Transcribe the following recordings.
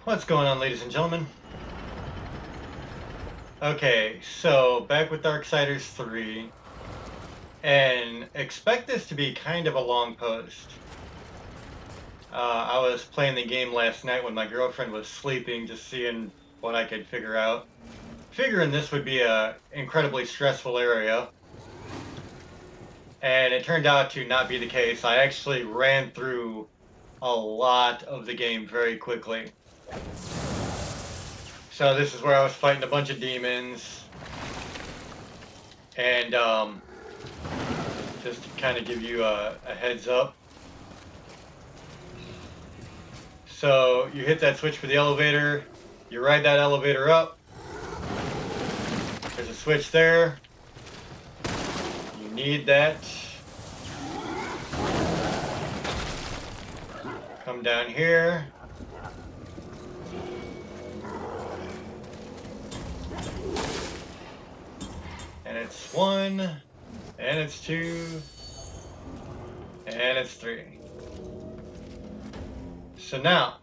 What's going on, ladies and gentlemen? Okay, so back with Darksiders 3, and expect this to be kind of a long post. I was playing the game last night when my girlfriend was sleeping, just seeing what I could figure out. Figuring this would be a incredibly stressful area, and it turned out to not be the case. I actually ran through a lot of the game very quickly. So this is where I was fighting a bunch of demons, and just to kind of give you a heads up. So you hit that switch for the elevator, you ride that elevator up, there's a switch there, you need that. Come down here. And it's 1, and it's 2, and it's 3. So now,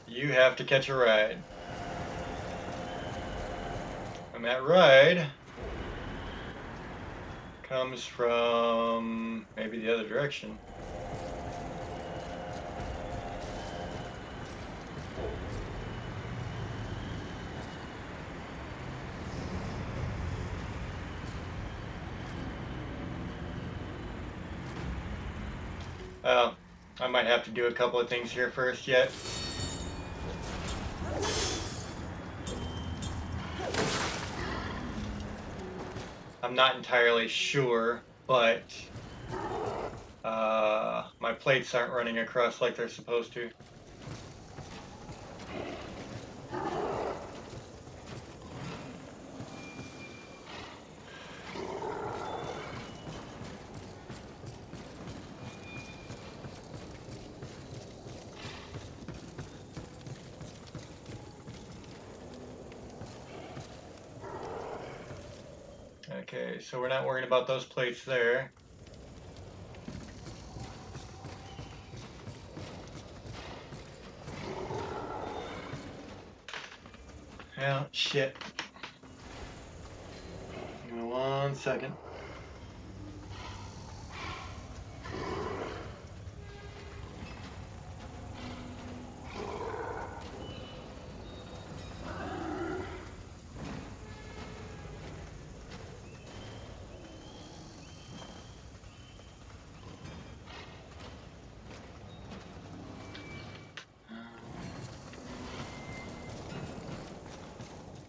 you have to catch a ride. And that ride comes from maybe the other direction. I might have to do a couple of things here first yet. I'm not entirely sure, but my plates aren't running across like they're supposed to. Okay, so we're not worrying about those plates there. Well, shit. Give me 1 second.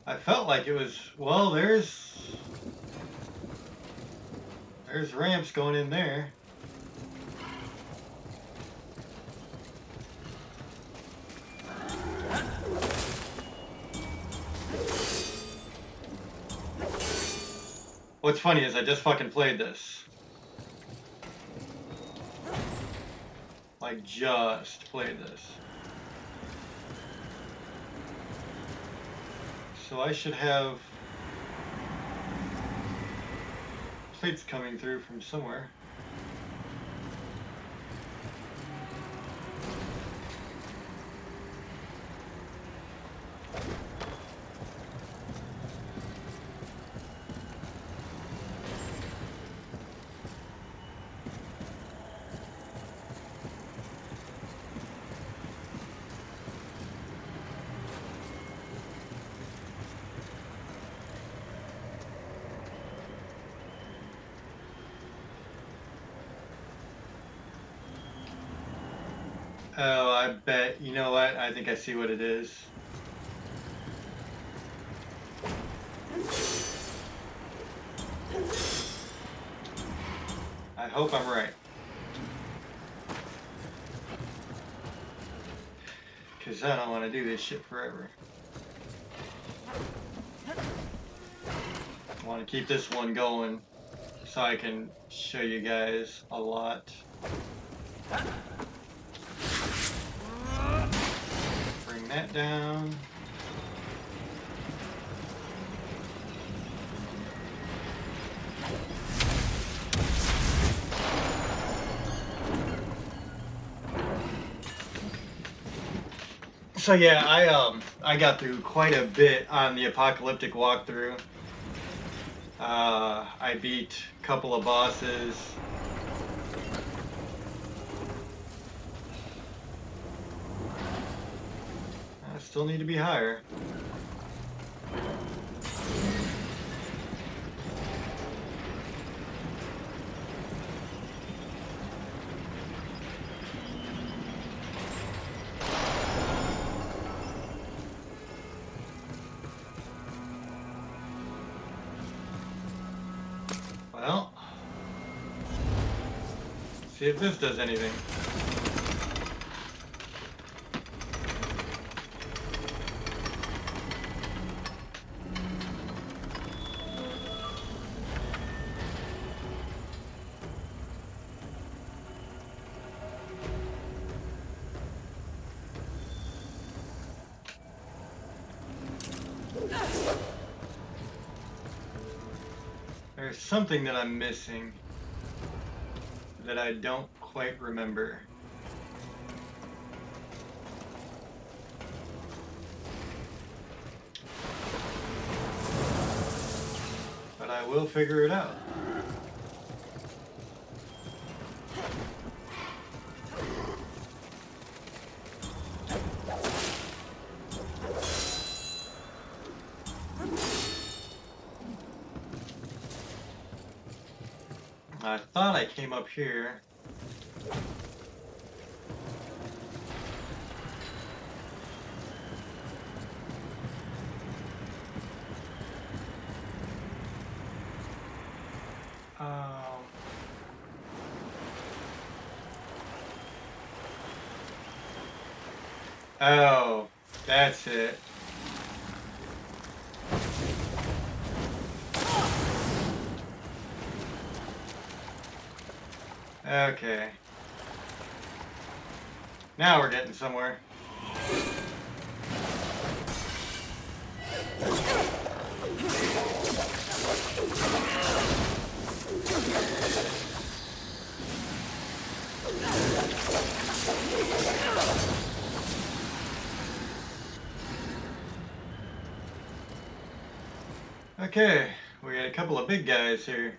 I felt like it was, well, there's ramps going in there. What's funny is I just fucking played this. Like, just played this. So I should have plates coming through from somewhere. Oh, I bet. You know what? I think I see what it is. I hope I'm right. Because I don't want to do this shit forever. I want to keep this one going so I can show you guys a lot. Bring that down. So yeah, I got through quite a bit on the Apocalyptic walkthrough. I beat a couple of bosses. I still need to be higher. Well, see if this does anything. There's something that I'm missing that I don't quite remember. But I will figure it out. I thought I came up here. Oh, that's it. Okay. Now we're getting somewhere. Okay, we got a couple of big guys here.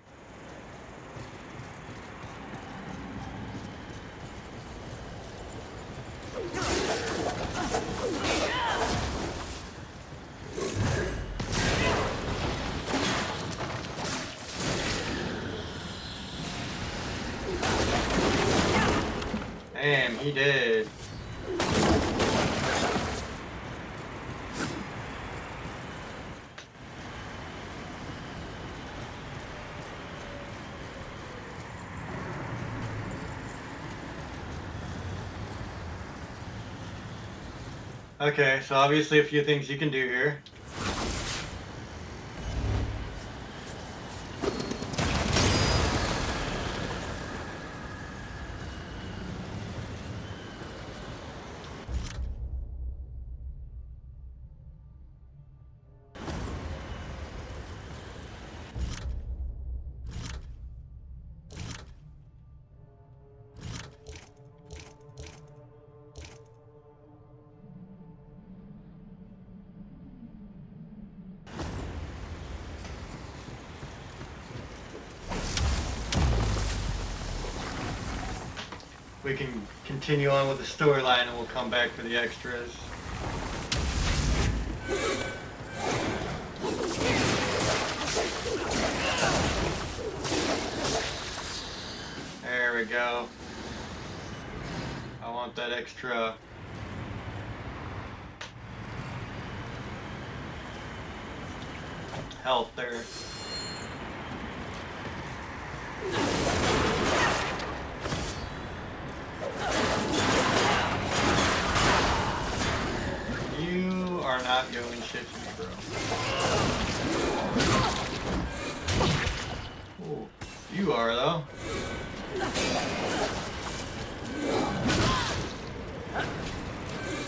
Damn, he did. Okay, so obviously a few things you can do here. We can continue on with the storyline and we'll come back for the extras. There we go. I want that extra health there. You are not going shit to me, bro. Ooh, you are, though.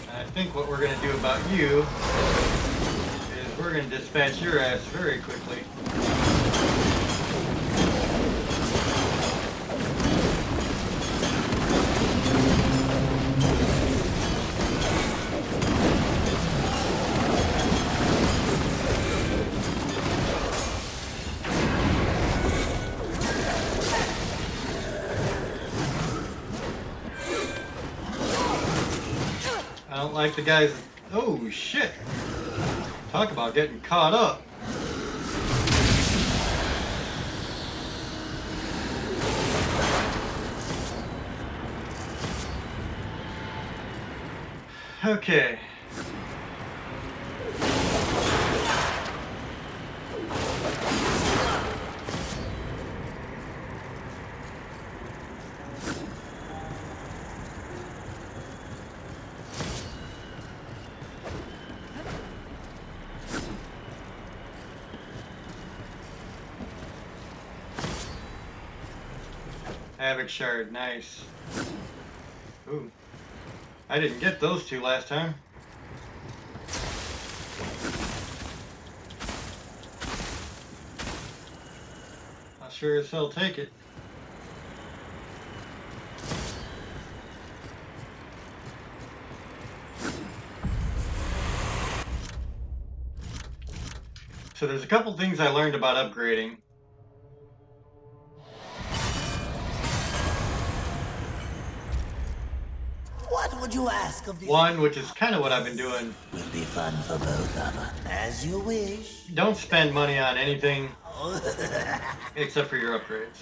And I think what we're going to do about you is we're going to dispatch your ass very quickly. don't like the guys. Oh shit! Talk about getting caught up. Okay. Havoc shard, nice. Ooh. I didn't get those two last time. I'll sure as hell take it. So there's a couple things I learned about upgrading. What would you ask of the One, which is kind of what I've been doing. Will be fun for both of us. As you wish. Don't spend money on anything except for your upgrades.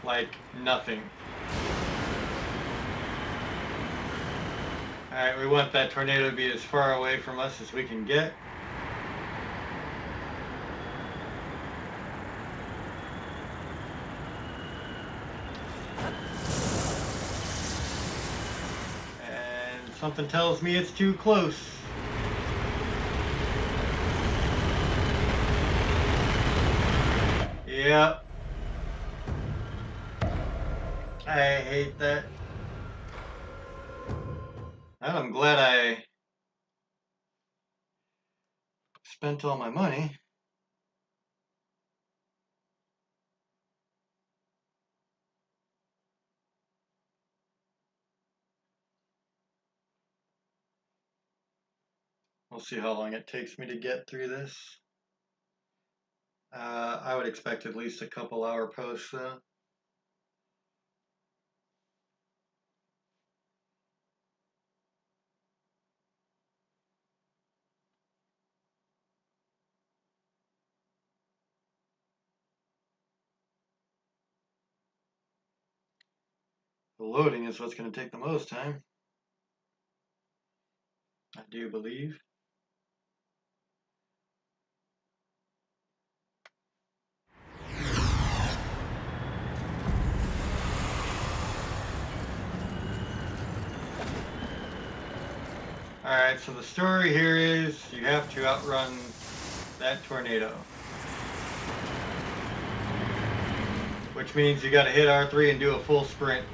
Like nothing. Alright, we want that tornado to be as far away from us as we can get. And something tells me it's too close. Yep. I hate that. And I'm glad I spent all my money. We'll see how long it takes me to get through this. I would expect at least a couple hour posts though. The loading is what's going to take the most time, I do believe. Alright, so the story here is you have to outrun that tornado. Which means you gotta hit R3 and do a full sprint.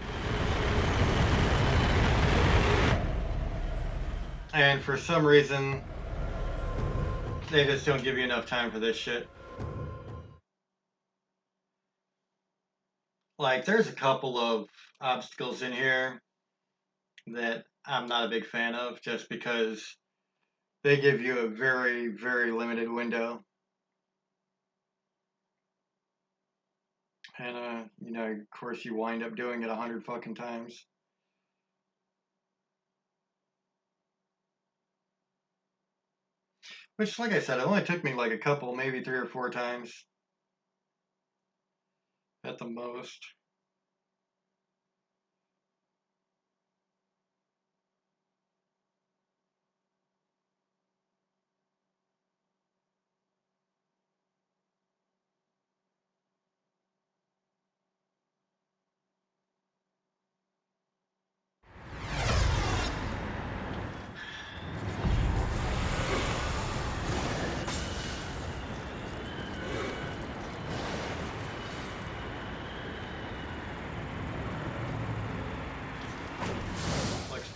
And for some reason, they just don't give you enough time for this shit. Like, there's a couple of obstacles in here that I'm not a big fan of just because they give you a very, very limited window. And, you know, of course you wind up doing it 100 fucking times. Which, like I said, it only took me like a couple, maybe 3 or 4 times. At the most.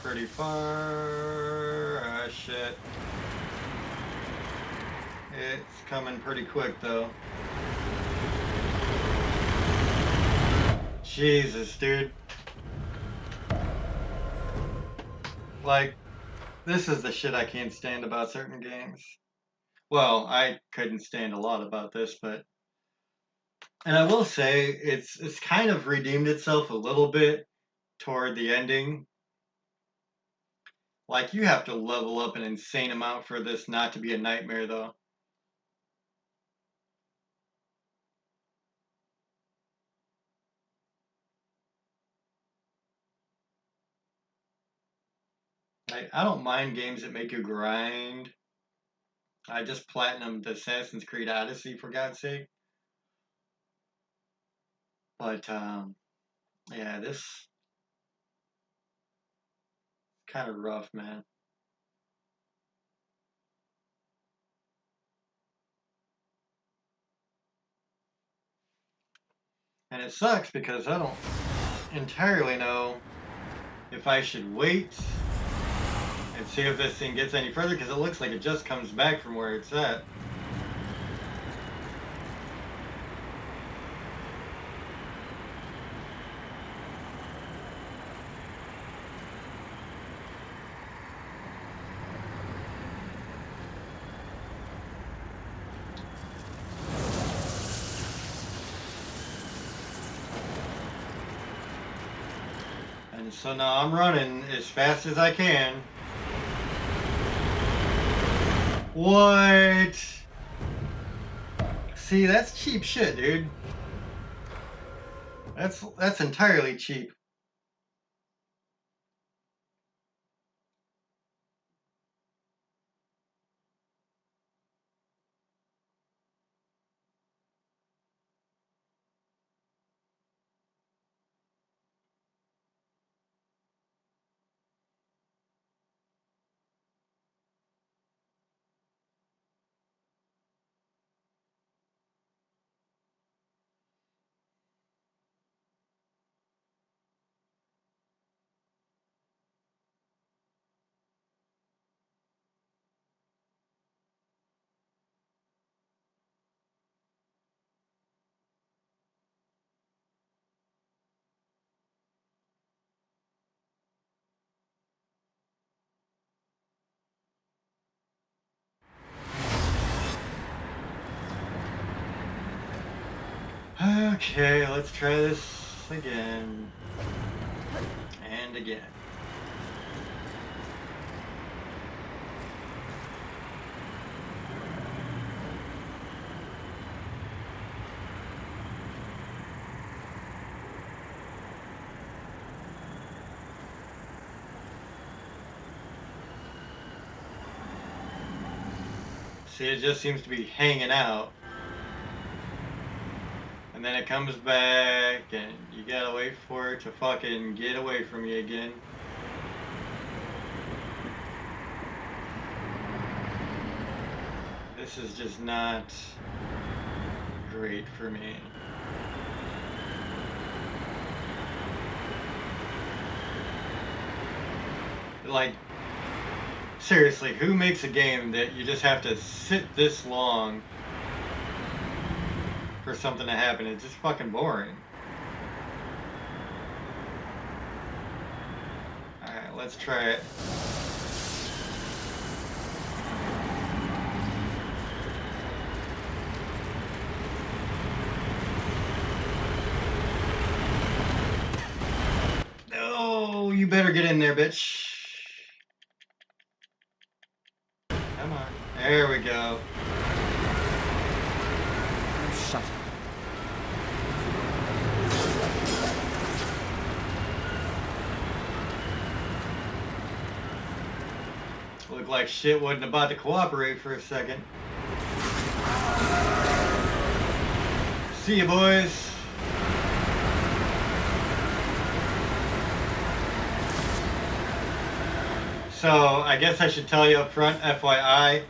Pretty far. Ah, shit. It's coming pretty quick, though. Jesus, dude. Like, this is the shit I can't stand about certain games. Well, I couldn't stand a lot about this, but And I will say it's kind of redeemed itself a little bit toward the ending. Like you have to level up an insane amount for this not to be a nightmare though. Like I don't mind games that make you grind. I just platinumed Assassin's Creed Odyssey for God's sake. But yeah, this kind of rough, man. And it sucks because I don't entirely know if I should wait and see if this thing gets any further because it looks like it just comes back from where it's at. And so now I'm running as fast as I can. What? See, that's cheap shit, dude. That's entirely cheap. Okay, let's try this again. And again. See, it just seems to be hanging out. And then it comes back, and you gotta wait for it to fucking get away from you again. This is just not great for me. Like, seriously, who makes a game that you just have to sit this long for something to happen? It's just fucking boring. Alright, let's try it. Oh, you better get in there, bitch. Come on. There we go. Shut up. Looked like shit wasn't about to cooperate for a second. See you, boys. So, I guess I should tell you up front, FYI,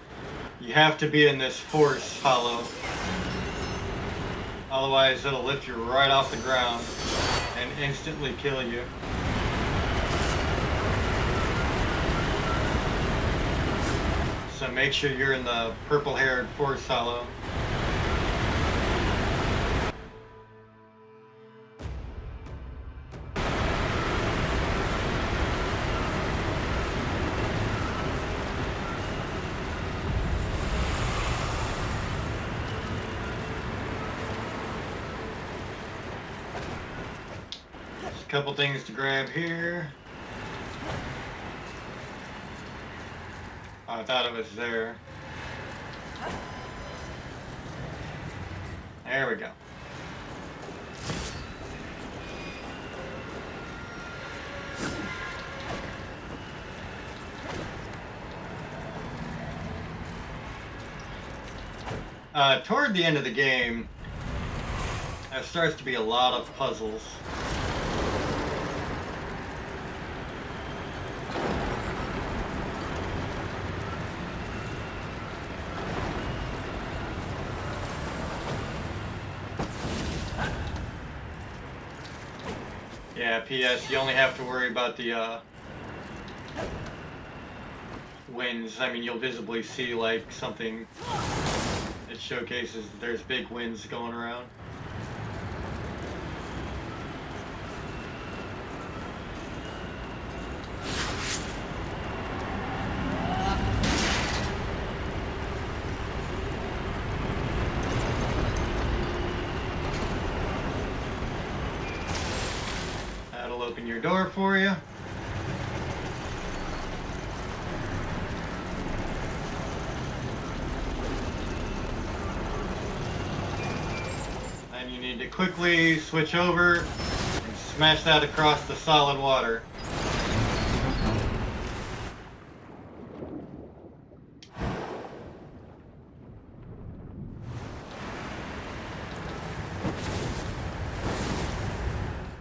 you have to be in this force hollow. Otherwise, it'll lift you right off the ground and instantly kill you. So make sure you're in the purple-haired force hollow. a couple things to grab here. Oh, I thought it was there. There we go. Toward the end of the game, there starts to be a lot of puzzles. Yeah, P.S. You only have to worry about the winds. I mean, you'll visibly see like something that showcases that there's big winds going around. That'll open your door for you. And you need to quickly switch over and smash that across the solid water.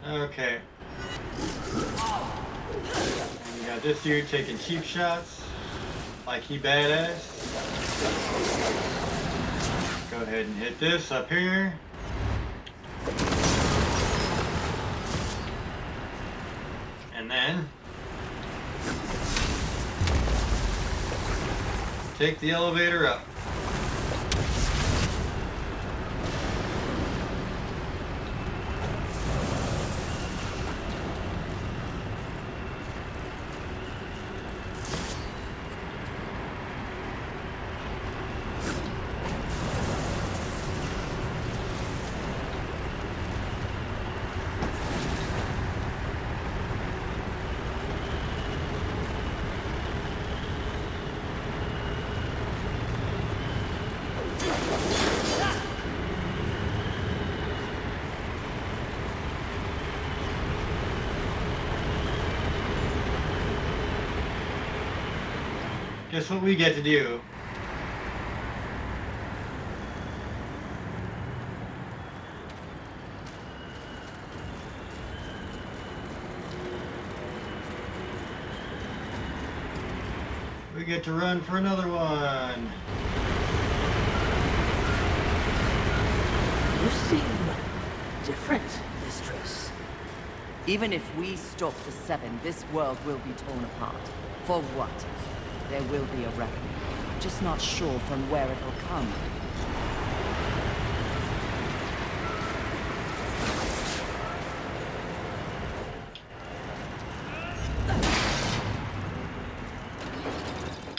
Okay. And you got this dude taking cheap shots, like he badass. Go ahead and hit this up here. And then take the elevator up. Guess what we get to do? We get to run for another one. You seem different, mistress. Even if we stop the Seven, this world will be torn apart. For what? There will be a reckoning. I'm just not sure from where it'll come.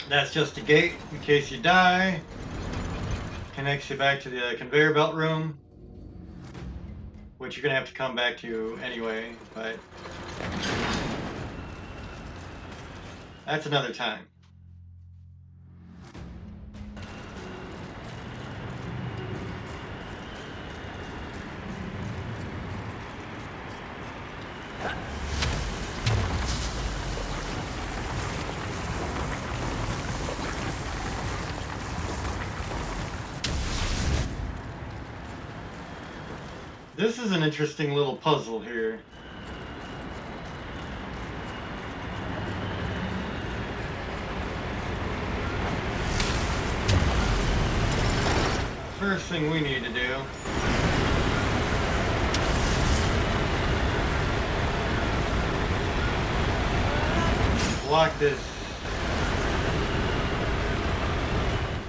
That's just a gate in case you die. Connects you back to the conveyor belt room, which you're gonna have to come back to anyway, but that's another time. This is an interesting little puzzle here. First thing we need to do block this,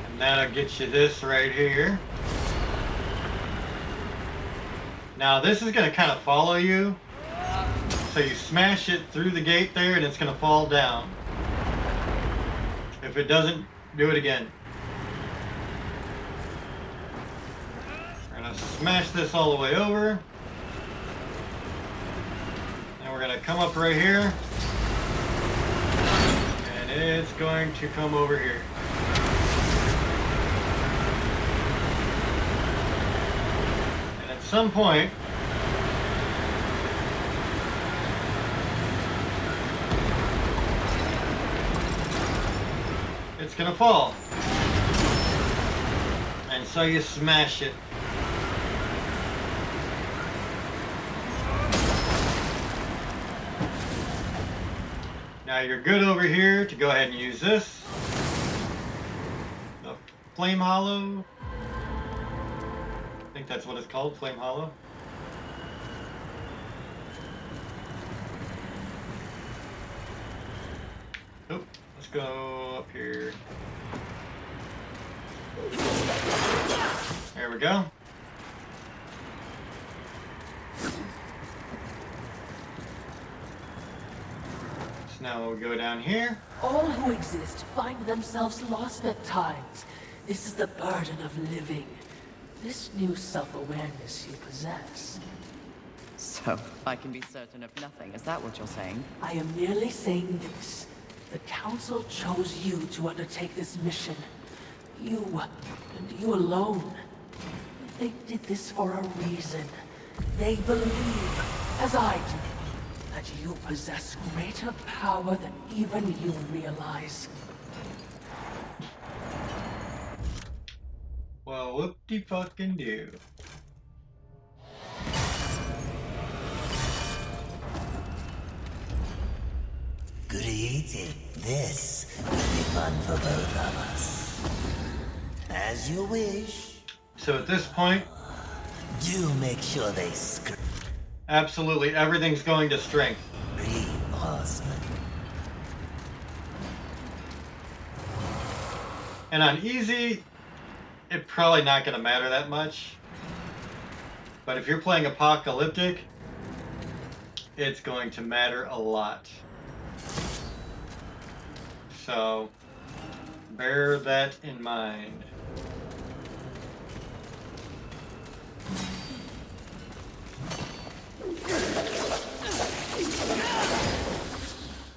and that'll get you this right here. Now this is going to kind of follow you, so you smash it through the gate there and it's going to fall down. If it doesn't, do it again. We're going to smash this all the way over. we're gonna come up right here. And it's going to come over here. And at some point, it's gonna fall. And so you smash it. Now you're good over here to go ahead and use this. The Flame Hollow. I think that's what it's called, Flame Hollow. Oh, let's go up here. There we go. So now we'll go down here. All who exist find themselves lost at times. This is the burden of living. This new self-awareness you possess. So, I can be certain of nothing. Is that what you're saying? I am merely saying this. The Council chose you to undertake this mission. You, and you alone. They did this for a reason. They believe, as I do, that you possess greater power than even you realize. Well, whoop-de-fucking-do. Greeting. This will be fun for both of us. As you wish. So at this point, Do make sure they scream. absolutely everything's going to strength. Reinforcement. And on easy, it's probably not going to matter that much. But if you're playing Apocalyptic, it's going to matter a lot. So, bear that in mind.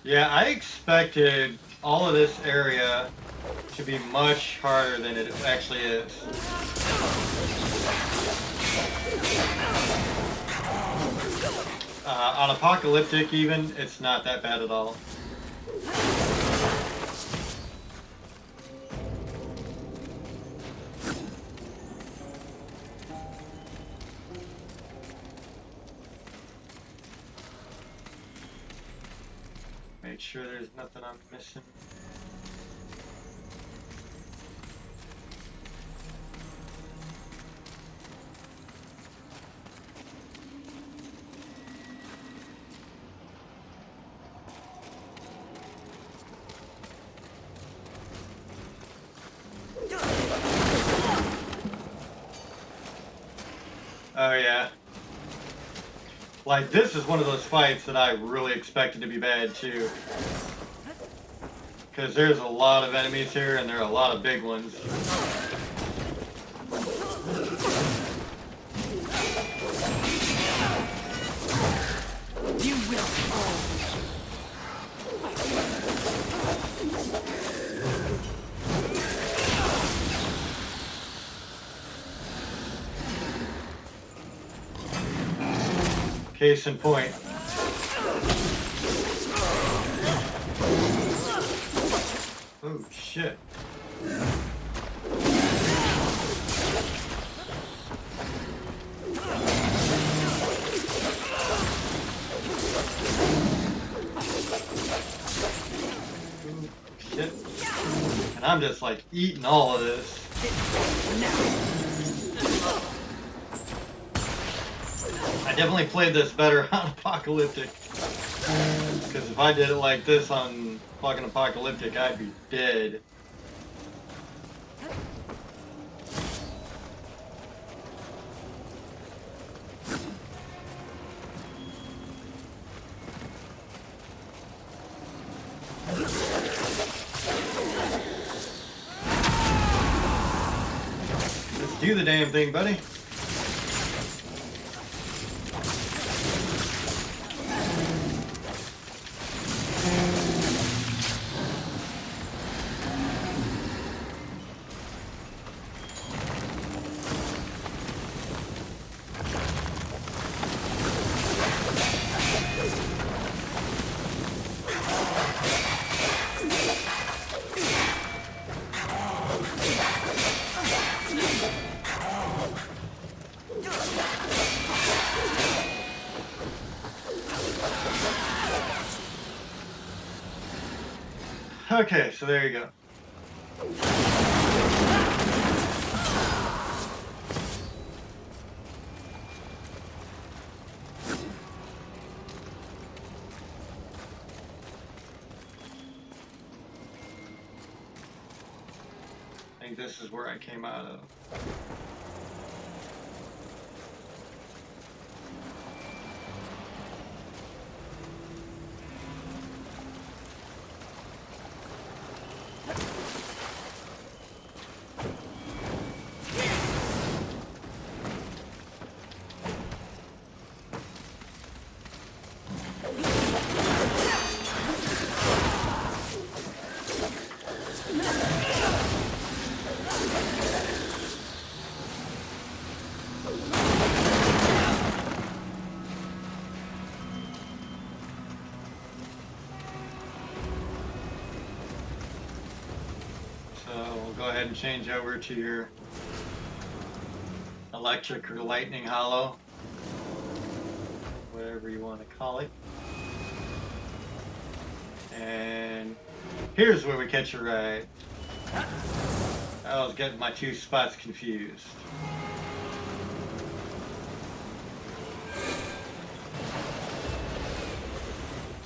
Yeah, I expected all of this area to be much harder than it actually is. On Apocalyptic even, it's not that bad at all. Make sure there's nothing I'm missing. Oh yeah. Like, this is one of those fights that I really expected to be bad too. Because there's a lot of enemies here and there are a lot of big ones. You will fall. Case in point. Oh shit. Shit. And I'm just like eating all of this. I definitely played this better on Apocalyptic. Because if I did it like this on fucking Apocalyptic, I'd be dead. Let's do the damn thing, buddy. Okay, so there you go. I think this is where I came out of. Go ahead and change over to your electric or lightning hollow, whatever you want to call it. And here's where we catch a ride. I was getting my two spots confused.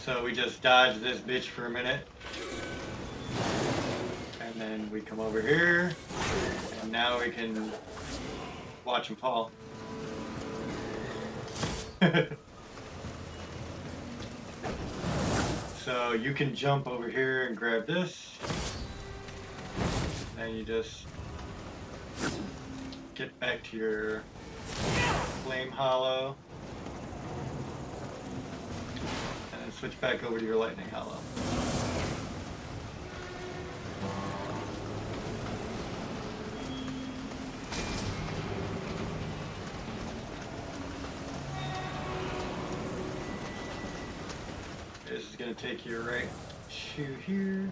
So we just dodge this bitch for a minute. And then we come over here, and now we can watch him fall. So you can jump over here and grab this, and you just get back to your flame hollow, and then switch back over to your lightning hollow. This is going to take you right to here.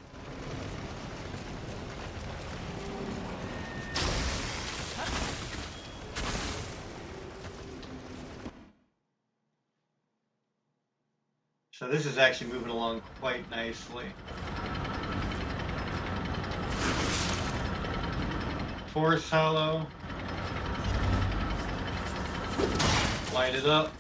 So this is actually moving along quite nicely. Forest hollow. Light it up.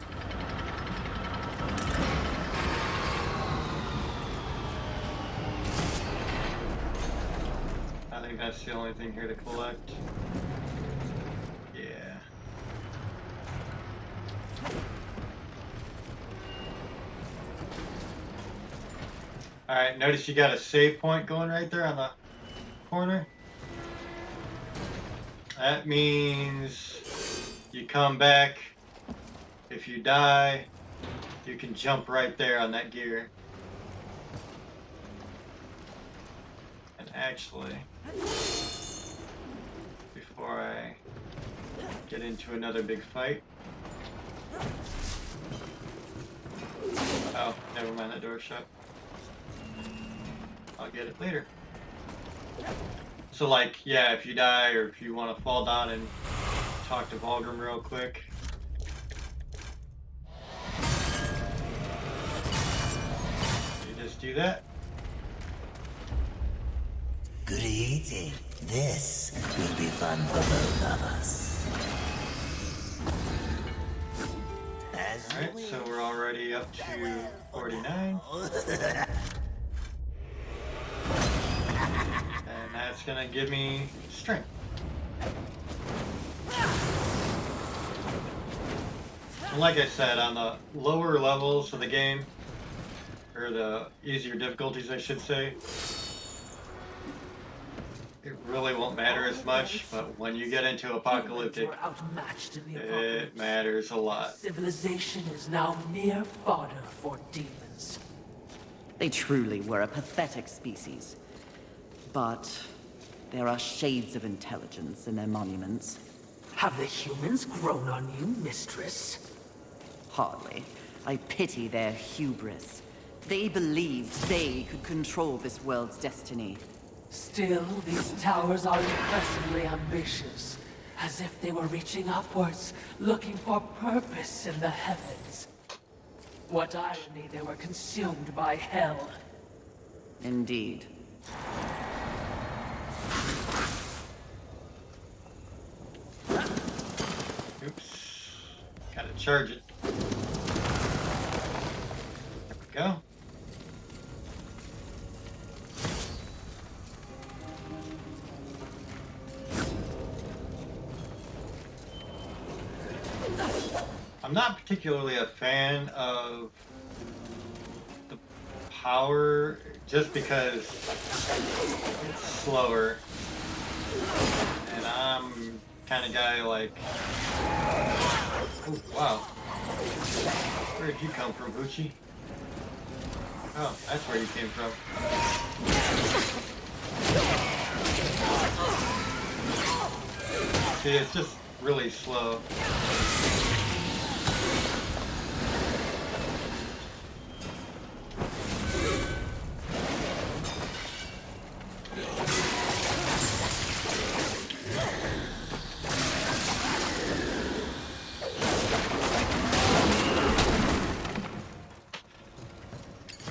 I think that's the only thing here to collect. Yeah. Alright, notice you got a save point going right there on the corner. That means you come back. If you die, you can jump right there on that gear. And actually, before I get into another big fight. Oh, never mind, that door's shut. I'll get it later. So like, yeah, if you die or if you want to fall down and talk to Vulgrim real quick. You just do that. Good eating. This will be fun for both of us. Alright, so we're already up to 49. And that's gonna give me strength. And like I said, on the lower levels of the game, or the easier difficulties I should say, it really won't matter as much, but when you get into Apocalyptic, it matters a lot. Civilization is now mere fodder for demons. They truly were a pathetic species. But there are shades of intelligence in their monuments. Have the humans grown on you, mistress? Hardly. I pity their hubris. They believed they could control this world's destiny. Still, these towers are impressively ambitious. as if they were reaching upwards, looking for purpose in the heavens. What irony they were consumed by hell. Indeed. Oops. Gotta charge it. There we go. I'm not particularly a fan of the power just because it's slower. And I'm kind of guy like... Oh, wow. Where did you come from, Bucci? Oh, that's where you came from. See, it's just really slow.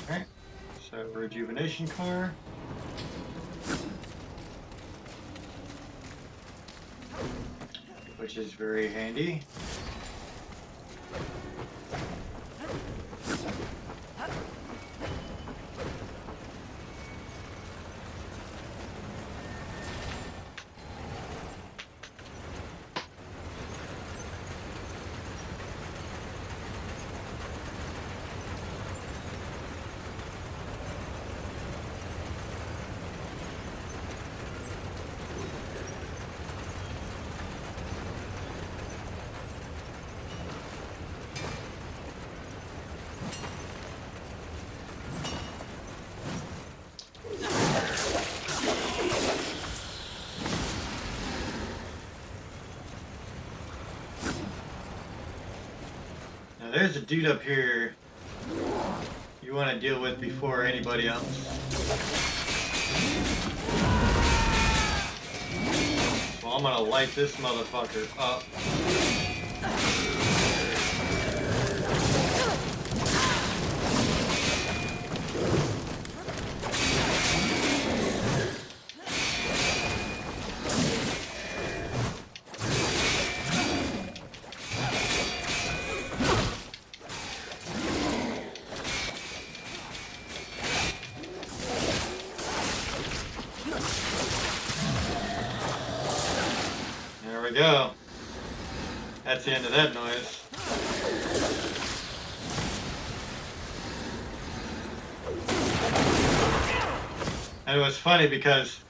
Alright, so rejuvenation core. Which is very handy. There's a dude up here you want to deal with before anybody else. Well, I'm gonna light this motherfucker up. There we go. That's the end of that noise. And it was funny because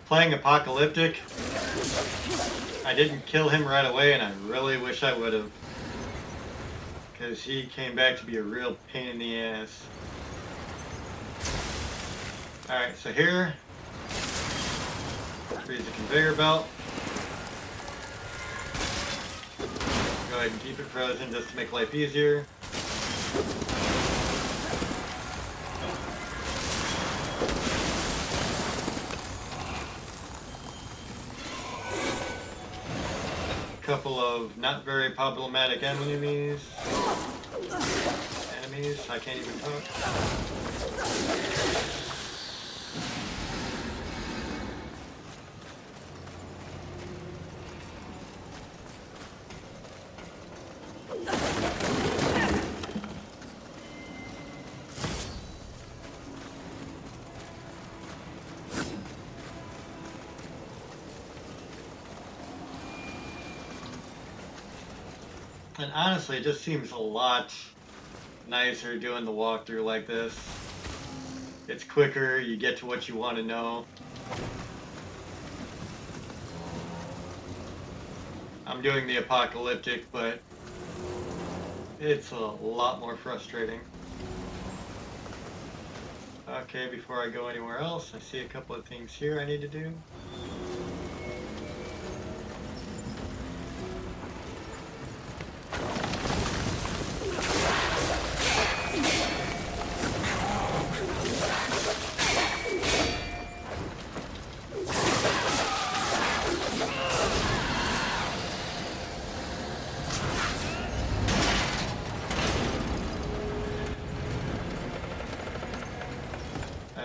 playing Apocalyptic, I didn't kill him right away, and I really wish I would have. Because he came back to be a real pain in the ass. Alright, so here, freeze the conveyor belt. Go ahead and keep it frozen just to make life easier. A couple of not very problematic enemies. I can't even talk. And honestly, it just seems a lot nicer doing the walkthrough like this. It's quicker, you get to what you want to know. I'm doing the Apocalyptic, but it's a lot more frustrating. Okay, before I go anywhere else, I see a couple of things here I need to do.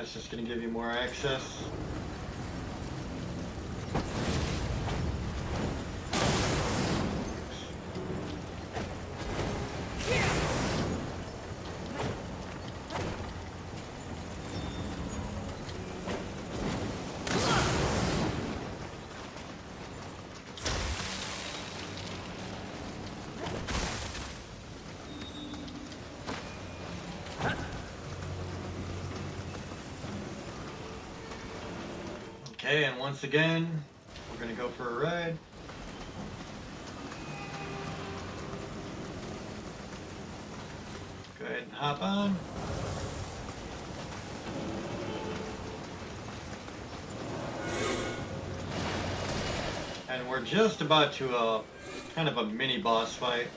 That's just gonna give you more access. Okay, and once again, we're gonna go for a ride. Go ahead and hop on. And we're just about to kind of a mini boss fight.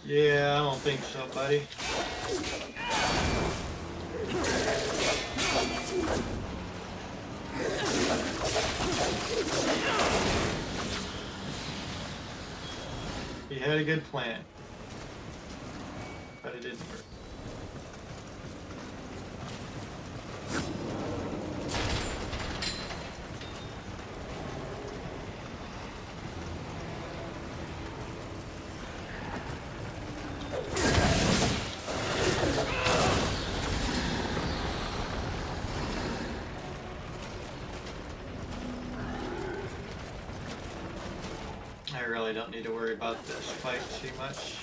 Yeah, I don't think so, buddy. He had a good plan, but it didn't work. I really don't need to worry about this fight too much.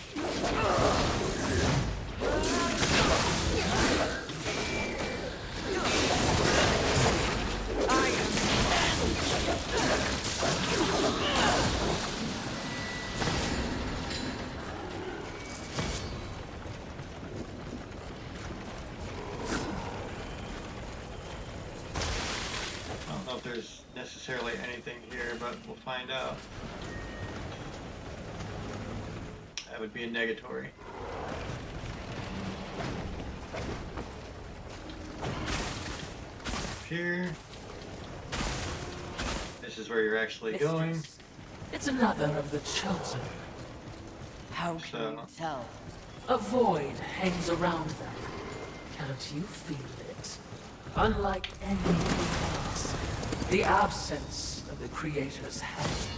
I don't know if there's necessarily anything here, but we'll find out. That would be a negatory. Here. This is where you're actually going. It's another of the chosen. How can you tell? A void hangs around them. Can't you feel it? Unlike anything else, the absence of the Creator's hand.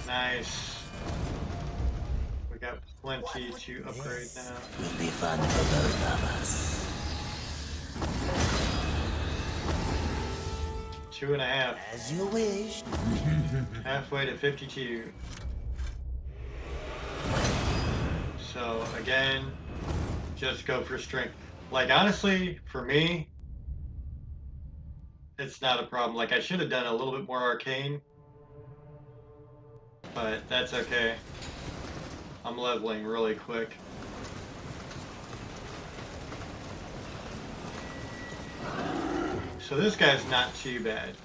Nice. We got plenty to upgrade now. Will be fun for both of us. 2.5. As you wish. Halfway to 52. So again, just go for strength. Like honestly, for me, it's not a problem. Like I should have done a little bit more arcane, but that's okay. I'm leveling really quick. So this guy's not too bad.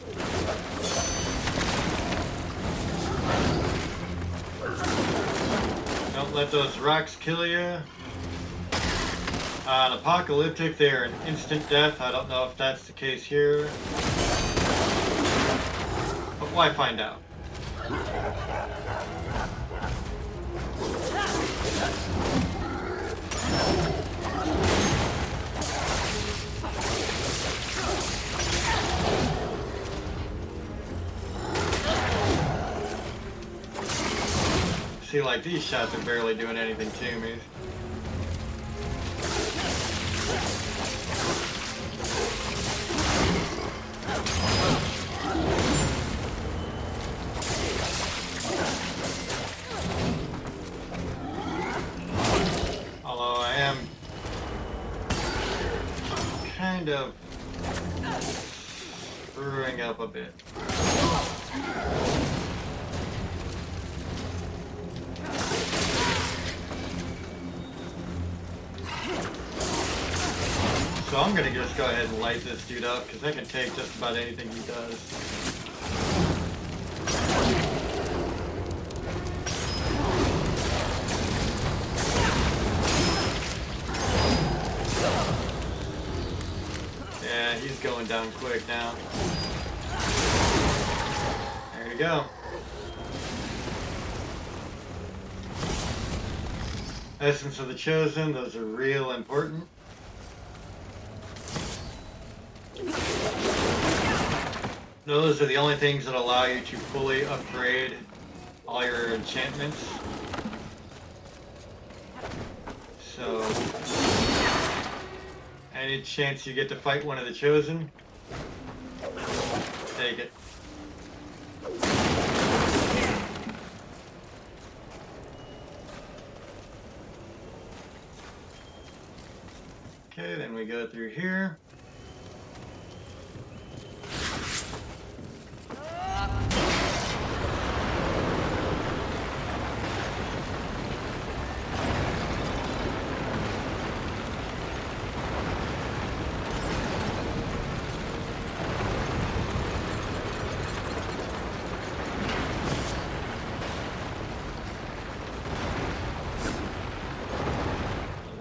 Don't let those rocks kill you. On Apocalyptic, they're an instant death. I don't know if that's the case here. But why find out? See, like, these shots are barely doing anything to me. Although I am kind of screwing up a bit. So I'm gonna just go ahead and light this dude up because I can take just about anything he does. going down quick now. There you go. Essence of the Chosen, those are real important. Those are the only things that allow you to fully upgrade all your enchantments. So, any chance you get to fight one of the Chosen, take it. Okay, then we go through here.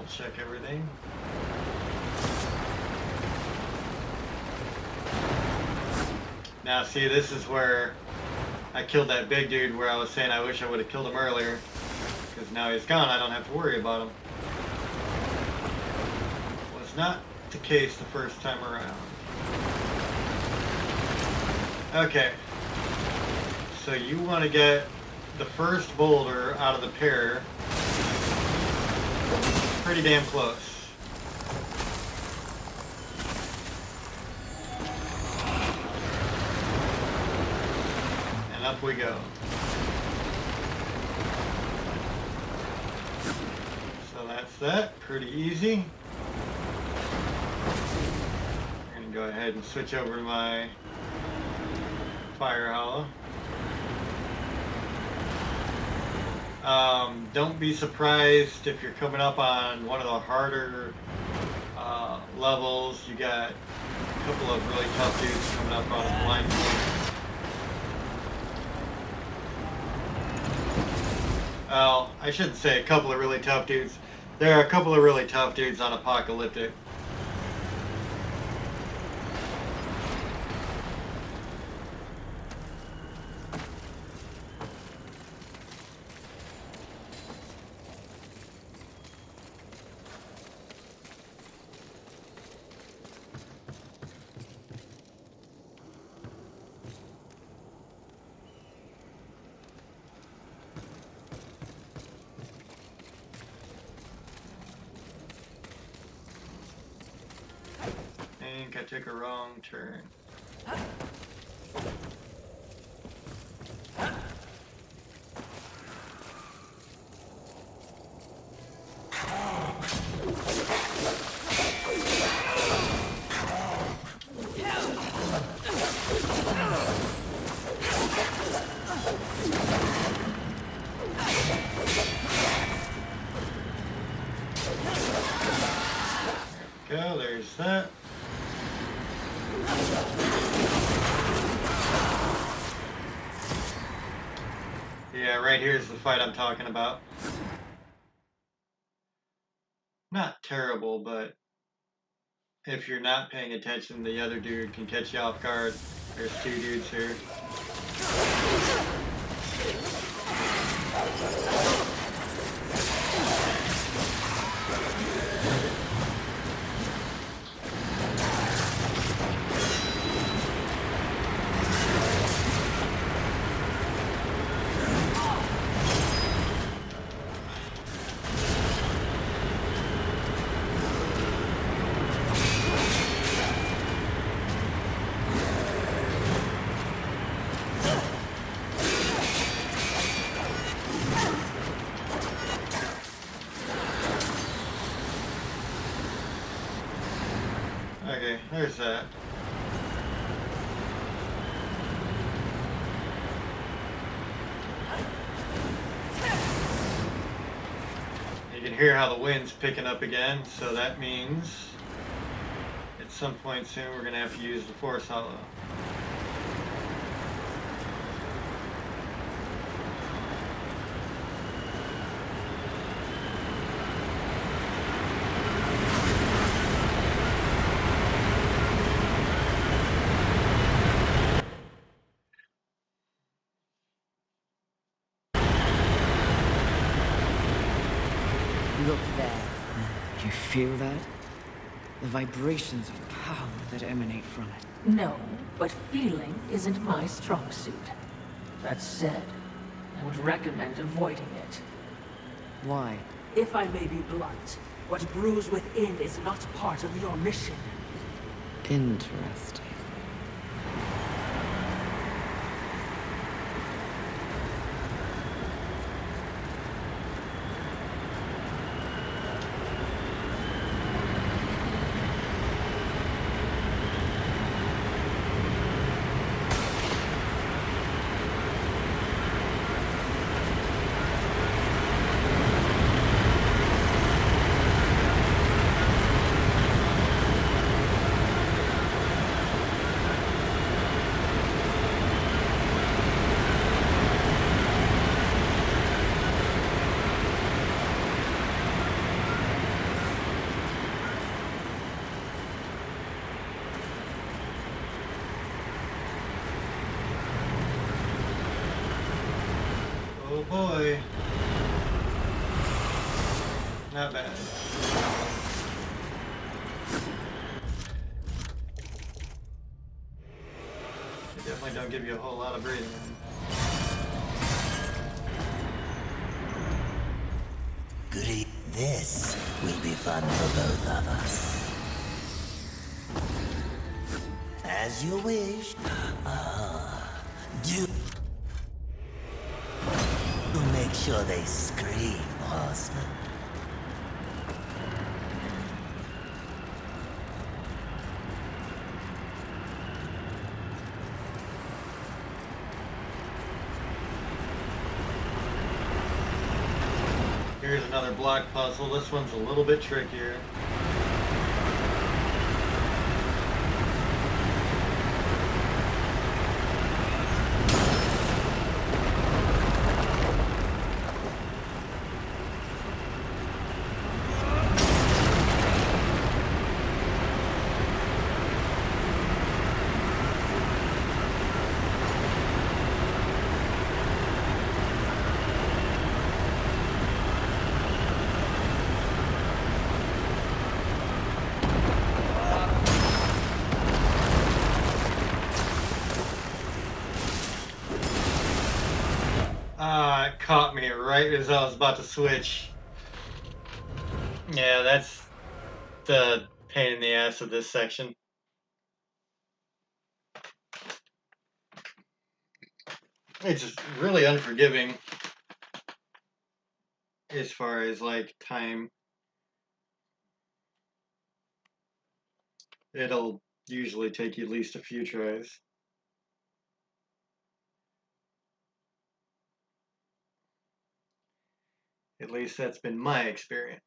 Check everything. Now see, this is where I killed that big dude where I was saying I wish I would have killed him earlier. Because now he's gone, I don't have to worry about him. Was not the case the first time around. Okay. So you want to get the first boulder out of the pair. Pretty damn close. And up we go. So that's that. Pretty easy. I'm going to go ahead and switch over to my Fire Hollow. Don't be surprised if you're coming up on one of the harder levels. You got a couple of really tough dudes coming up on a blind point. Well, I shouldn't say a couple of really tough dudes. There are a couple of really tough dudes on Apocalyptic. I think I took a wrong turn. Go, there's that. Yeah, right here's the fight I'm talking about. Not terrible, but if you're not paying attention, the other dude can catch you off guard. There's two dudes here. Okay, there's that. You can hear how the wind's picking up again, so that means at some point soon we're going to have to use the Force Hollow. feel that? The vibrations of power that emanate from it. No, but feeling isn't my strong suit. That said, I would recommend avoiding it. Why? If I may be blunt, what brews within is not part of your mission. Interesting. Oh boy. Not bad. They definitely don't give you a whole lot of breathing room. Goody, this will be fun for both of us. As you wish. Do make sure they scream, horseman. Here's another block puzzle. This one's a little bit trickier. Ah, it caught me right as I was about to switch. Yeah, that's the pain in the ass of this section. It's just really unforgiving as far as like time. It'll usually take you at least a few tries. At least that's been my experience.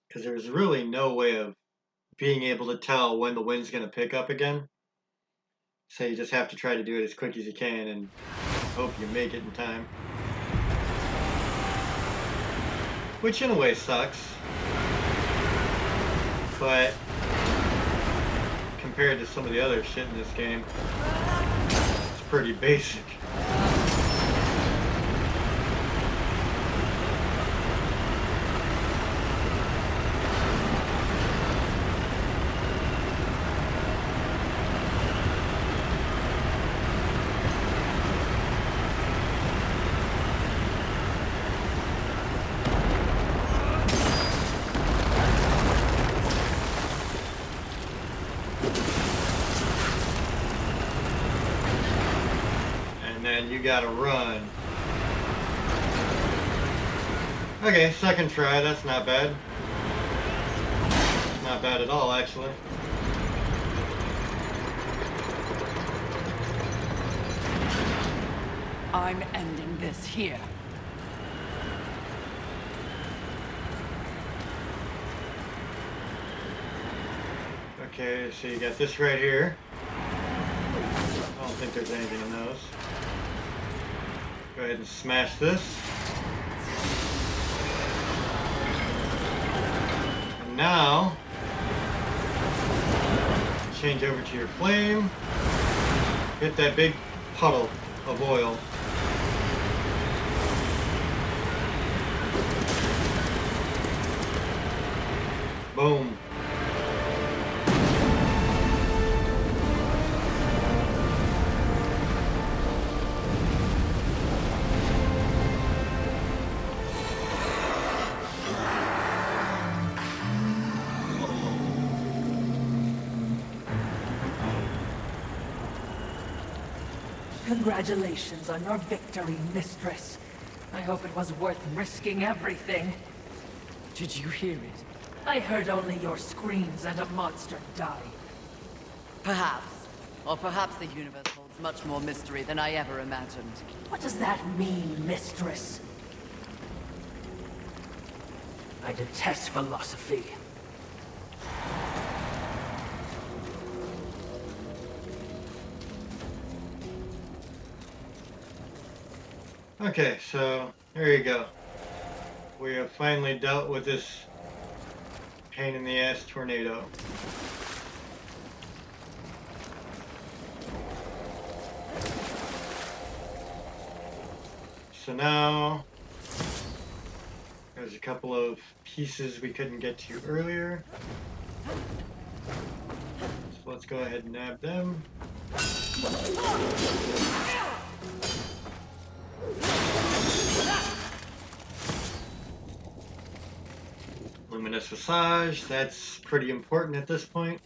Because there's really no way of being able to tell when the wind's going to pick up again. So you just have to try to do it as quick as you can and hope you make it in time. Which in a way sucks. But compared to some of the other shit in this game, it's pretty basic. You gotta run. Okay, second try, that's not bad. Not bad at all, actually. I'm ending this here. Okay, so you got this right here. I don't think there's anything in those. Go ahead and smash this. And now, change over to your flame. Hit that big puddle of oil. Boom. Congratulations on your victory, Mistress. I hope it was worth risking everything. Did you hear it? I heard only your screams and a monster die. Perhaps. Or perhaps the universe holds much more mystery than I ever imagined. What does that mean, Mistress? I detest philosophy. Okay, so there you go. We have finally dealt with this pain in the ass tornado. So now there's a couple of pieces we couldn't get to earlier. So let's go ahead and nab them. Luminous Visage, that's pretty important at this point.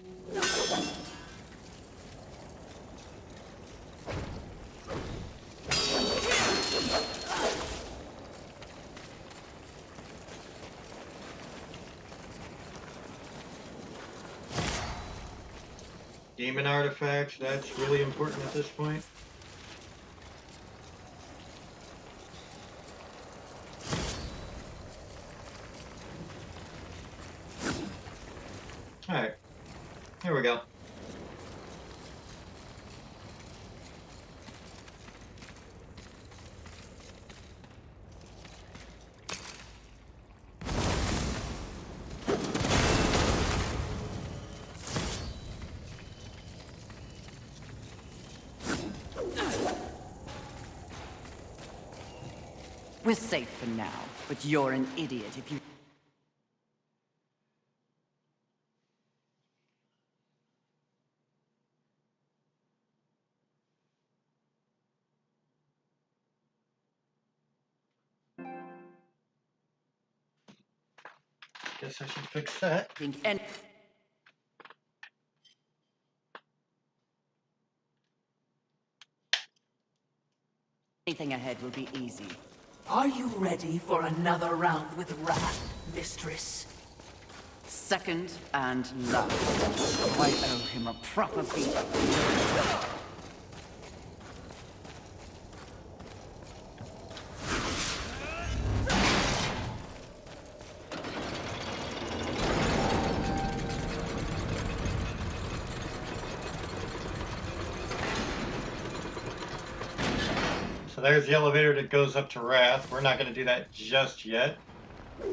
Demon Artifact, that's really important at this point. Alright, here we go. We're safe for now, but you're an idiot if you... Guess I should fix that. think any... Anything ahead will be easy. Are you ready for another round with Wrath, Mistress? Second and last. I owe him a proper beating. So there's the elevator that goes up to Wrath. We're not going to do that just yet. We're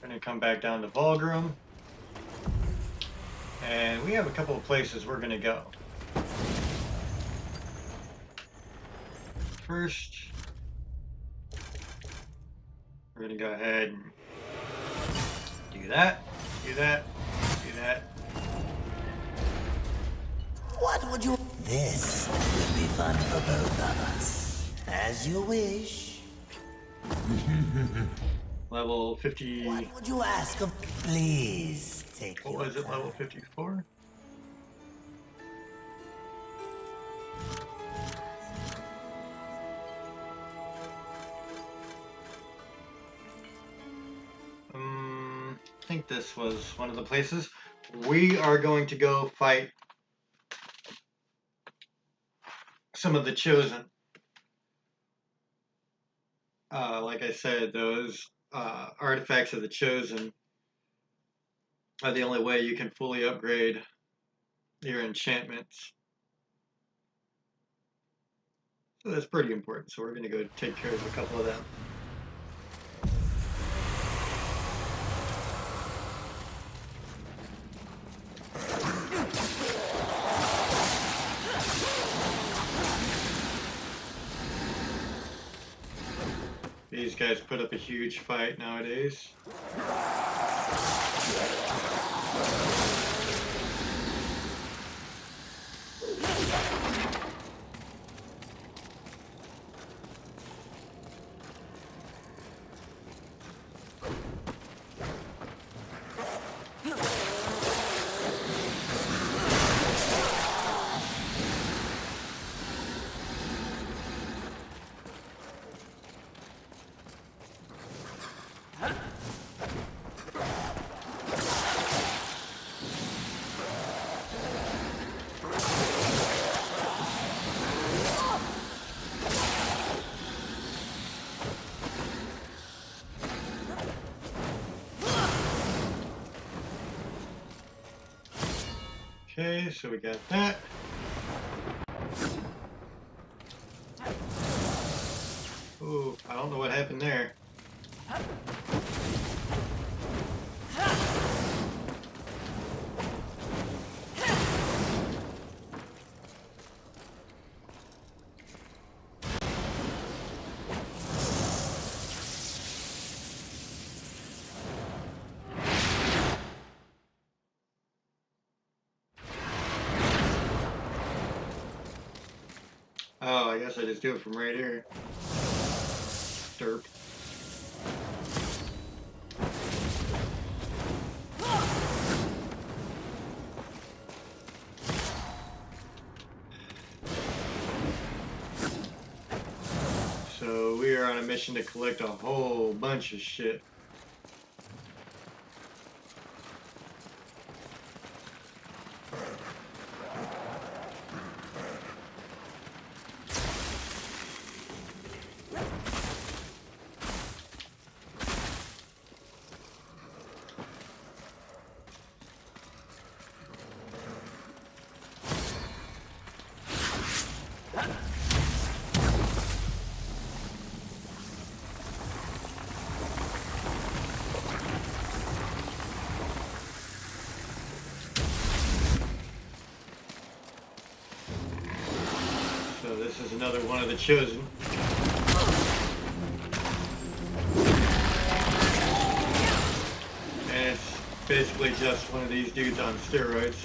going to come back down to Vulgrim. And we have a couple of places we're going to go. First, we're going to go ahead and do that, do that, do that. What would you... This will be fun for both of us. As you wish. Level 50... What would you ask of... Please, take What your was it, time. level 54? I think this was one of the places. We are going to go fight some of the Chosen. Like I said, those artifacts of the Chosen are the only way you can fully upgrade your enchantments. So that's pretty important. So we're going to go take care of a couple of them. these guys put up a huge fight nowadays. Okay, so we got that. Ooh, I don't know what happened there. Oh, I guess I just do it from right here. Derp. So we are on a mission to collect a whole bunch of shit. So this is another one of the chosen. And it's basically just one of these dudes on steroids.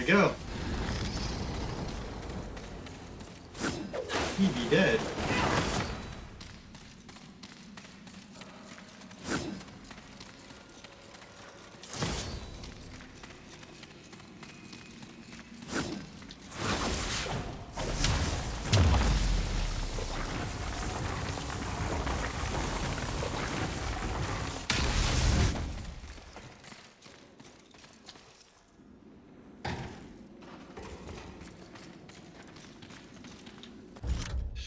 Go. He'd be dead.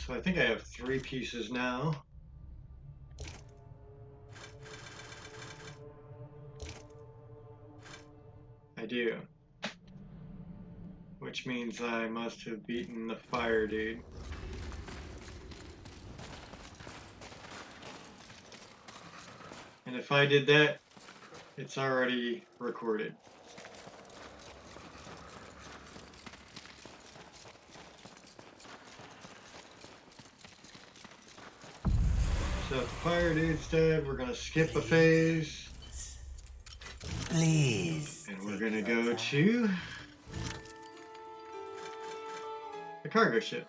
So I think I have 3 pieces now. I do. Which means I must have beaten the fire dude. And if I did that, it's already recorded. So if the fire dude's dead, we're gonna skip a phase. Please. And we're gonna go to the cargo ship.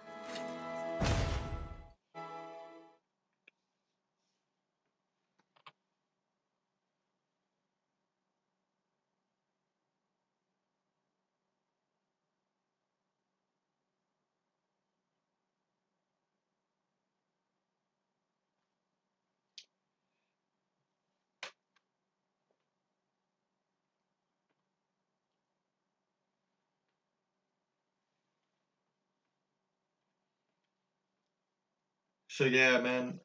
So yeah, man,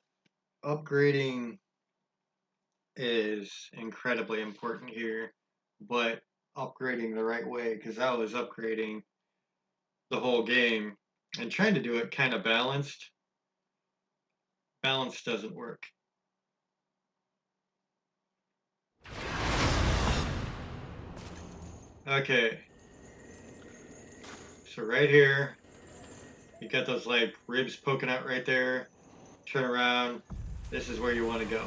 upgrading is incredibly important here, but upgrading the right way, because I was upgrading the whole game and trying to do it kind of balanced. Balance doesn't work. Okay, so right here, you got those like ribs poking out right there. Turn around. This is where you want to go.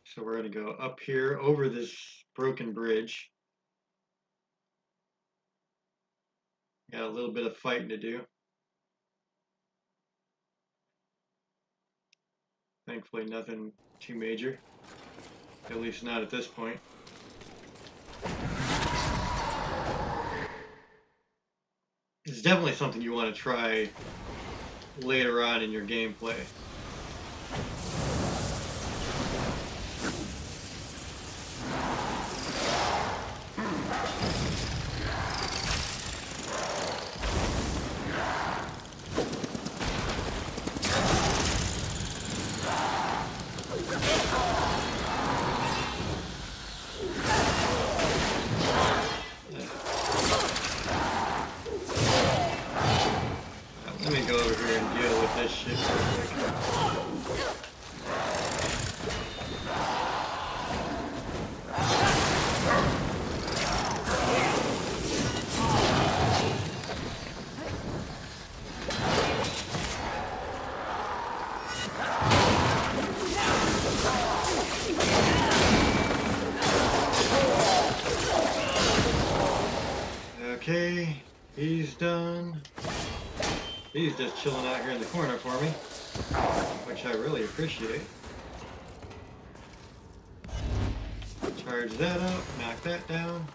So we're going to go up here over this broken bridge. Got a little bit of fighting to do. Thankfully nothing too major. At least not at this point. It's definitely something you want to try later on in your gameplay. Let me go over here and deal with this shit real quick. Okay, he's done. He's just chilling out here in the corner for me, which I really appreciate. Charge that up, knock that down.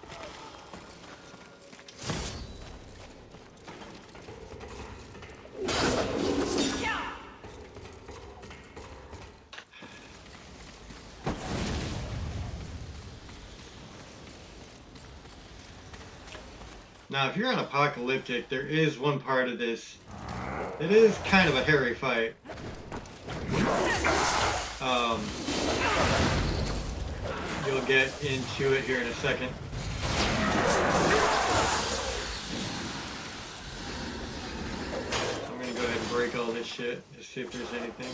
Now, if you're on Apocalyptic, there is one part of this. It is kind of a hairy fight. You'll get into it here in a second. I'm gonna go ahead and break all this shit, just see if there's anything.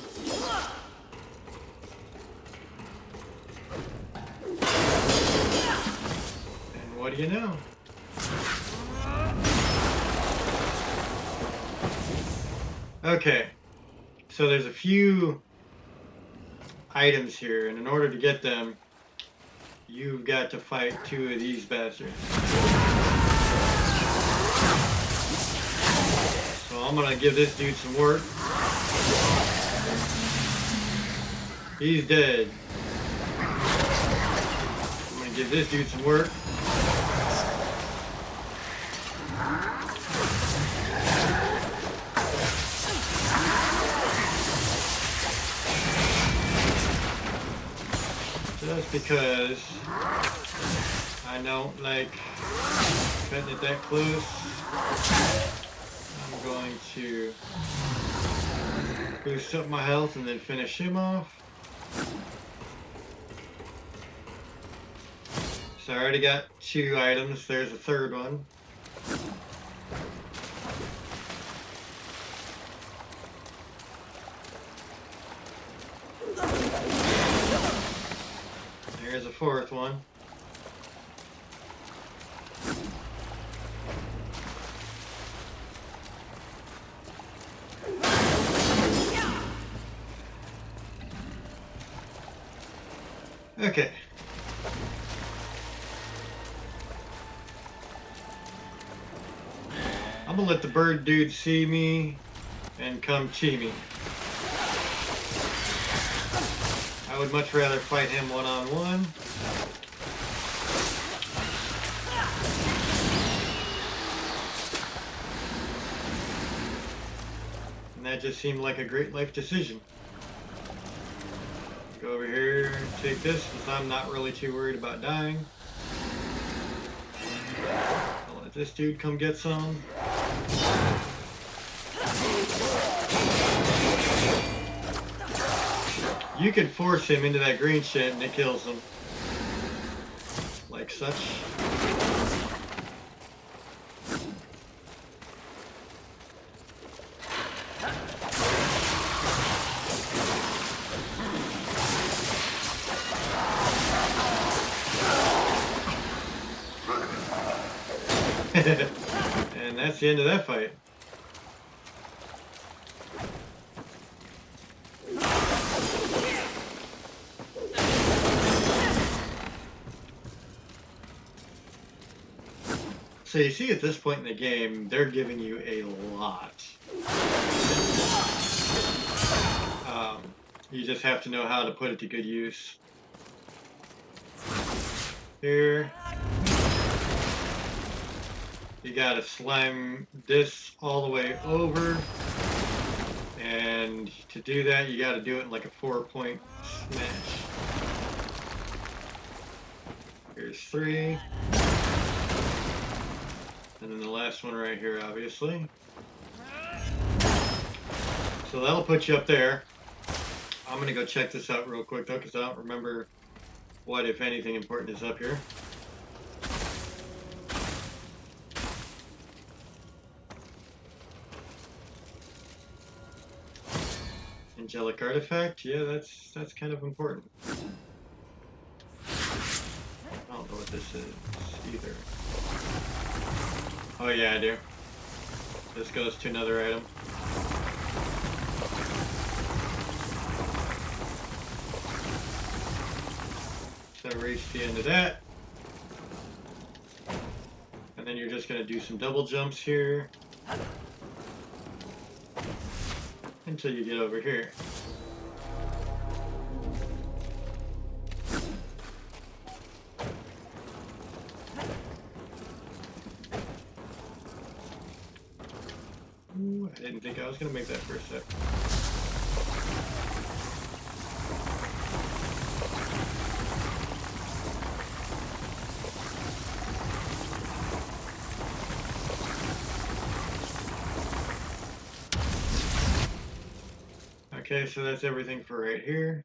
And what do you know? Okay, so there's a few items here, and in order to get them, you've got to fight two of these bastards. So I'm gonna give this dude some work. He's dead. I'm gonna give this dude some work. Just because I don't like cutting it that close, I'm going to boost up my health and then finish him off. So I already got 2 items, there's a third one. Here's a 4th one. Okay. I'm gonna let the bird dude see me and come chee me. I would much rather fight him one-on-one. And that just seemed like a great life decision. Go over here, take this, since I'm not really too worried about dying. I'll let this dude come get some. You can force him into that green shit and it kills him. Like such. And that's the end of that fight. So you see at this point in the game, they're giving you a lot. You just have to know how to put it to good use. Here. You gotta slam this all the way over. And to do that, you gotta do it in like a 4-point smash. Here's 3. And then the last one right here, obviously. So that'll put you up there. I'm gonna go check this out real quick though, because I don't remember what, if anything, important is up here. Angelic artifact, yeah, that's kind of important. I don't know what this is either. Oh yeah, I do. This goes to another item. So reach the end of that. And then you're just gonna do some double jumps here. Until you get over here. Ooh, I didn't think I was gonna make that for a sec. Okay, so that's everything for right here.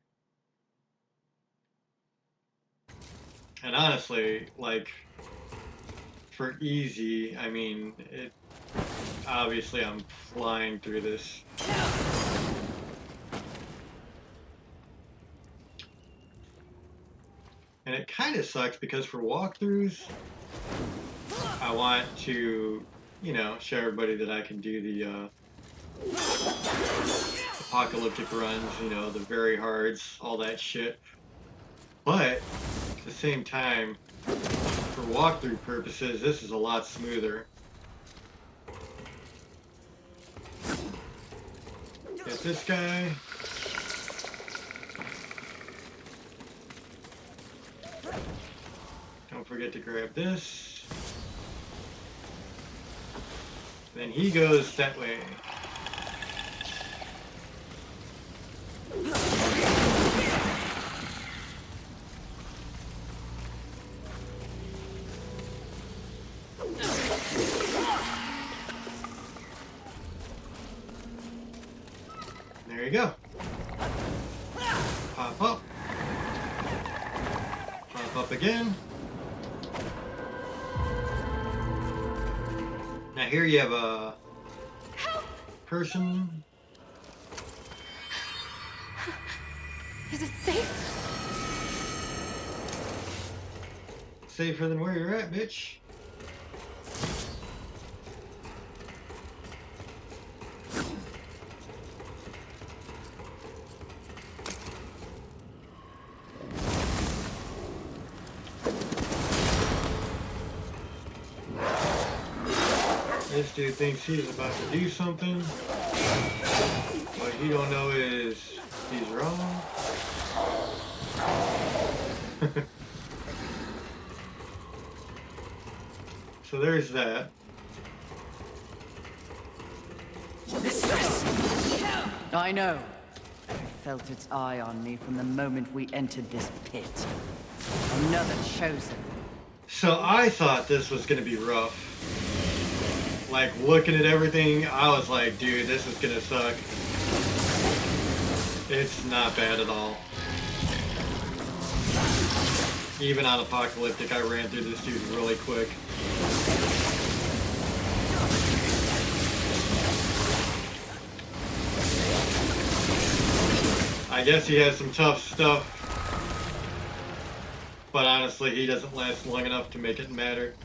And honestly, like, for easy, I mean, obviously I'm flying through this. And it kind of sucks because for walkthroughs, I want to, you know, show everybody that I can do the apocalyptic runs, you know, the very hards, all that shit. But at the same time, for walkthrough purposes, this is a lot smoother. Get this guy. Don't forget to grab this. Then he goes that way. There you go. Pop up. Pop up again. Now here you have a person. Is it safe? Safer than where you're at, bitch. This dude thinks he's about to do something. What he don't know is he's wrong. So there's that. I know. I felt its eye on me from the moment we entered this pit. Another chosen. So I thought this was gonna be rough. Like, looking at everything, I was like, dude, this is gonna suck. It's not bad at all. Even on Apocalyptic, I ran through this dude really quick. I guess he has some tough stuff, but honestly, he doesn't last long enough to make it matter.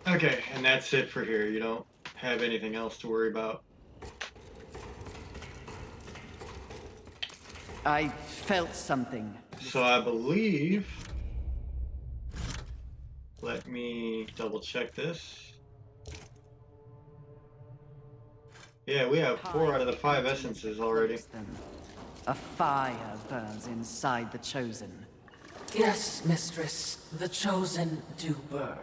Okay, and that's it for here. You don't have anything else to worry about. I felt something. So I believe... Let me double check this. Yeah, we have 4 out of the 5 essences already. A fire burns inside the Chosen. Yes, Mistress. The Chosen do burn.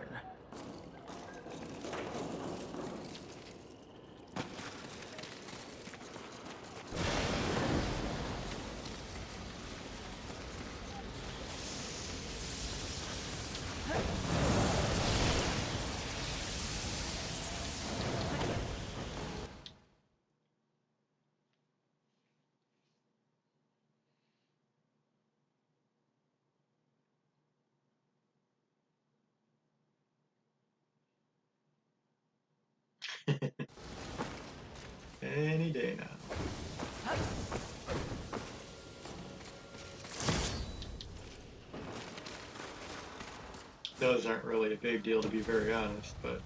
Any day now. Those aren't really a big deal, to be very honest, but...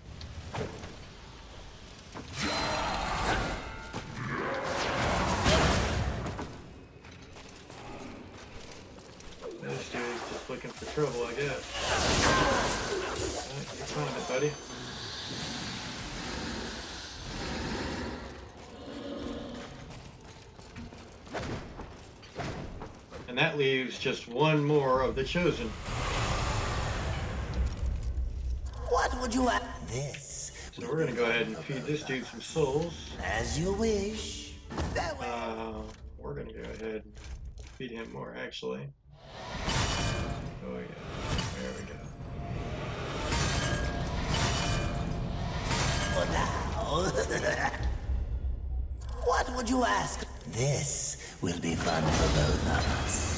This dude's just looking for trouble, I guess. Alright, get fun of it, buddy. And that leaves just one more of the Chosen. What would you like? This. So we're gonna go ahead and feed this dude some souls. As you wish. We're gonna go ahead and feed him more, actually. Oh yeah, there we go. For now. What would you ask? This will be fun for both of us.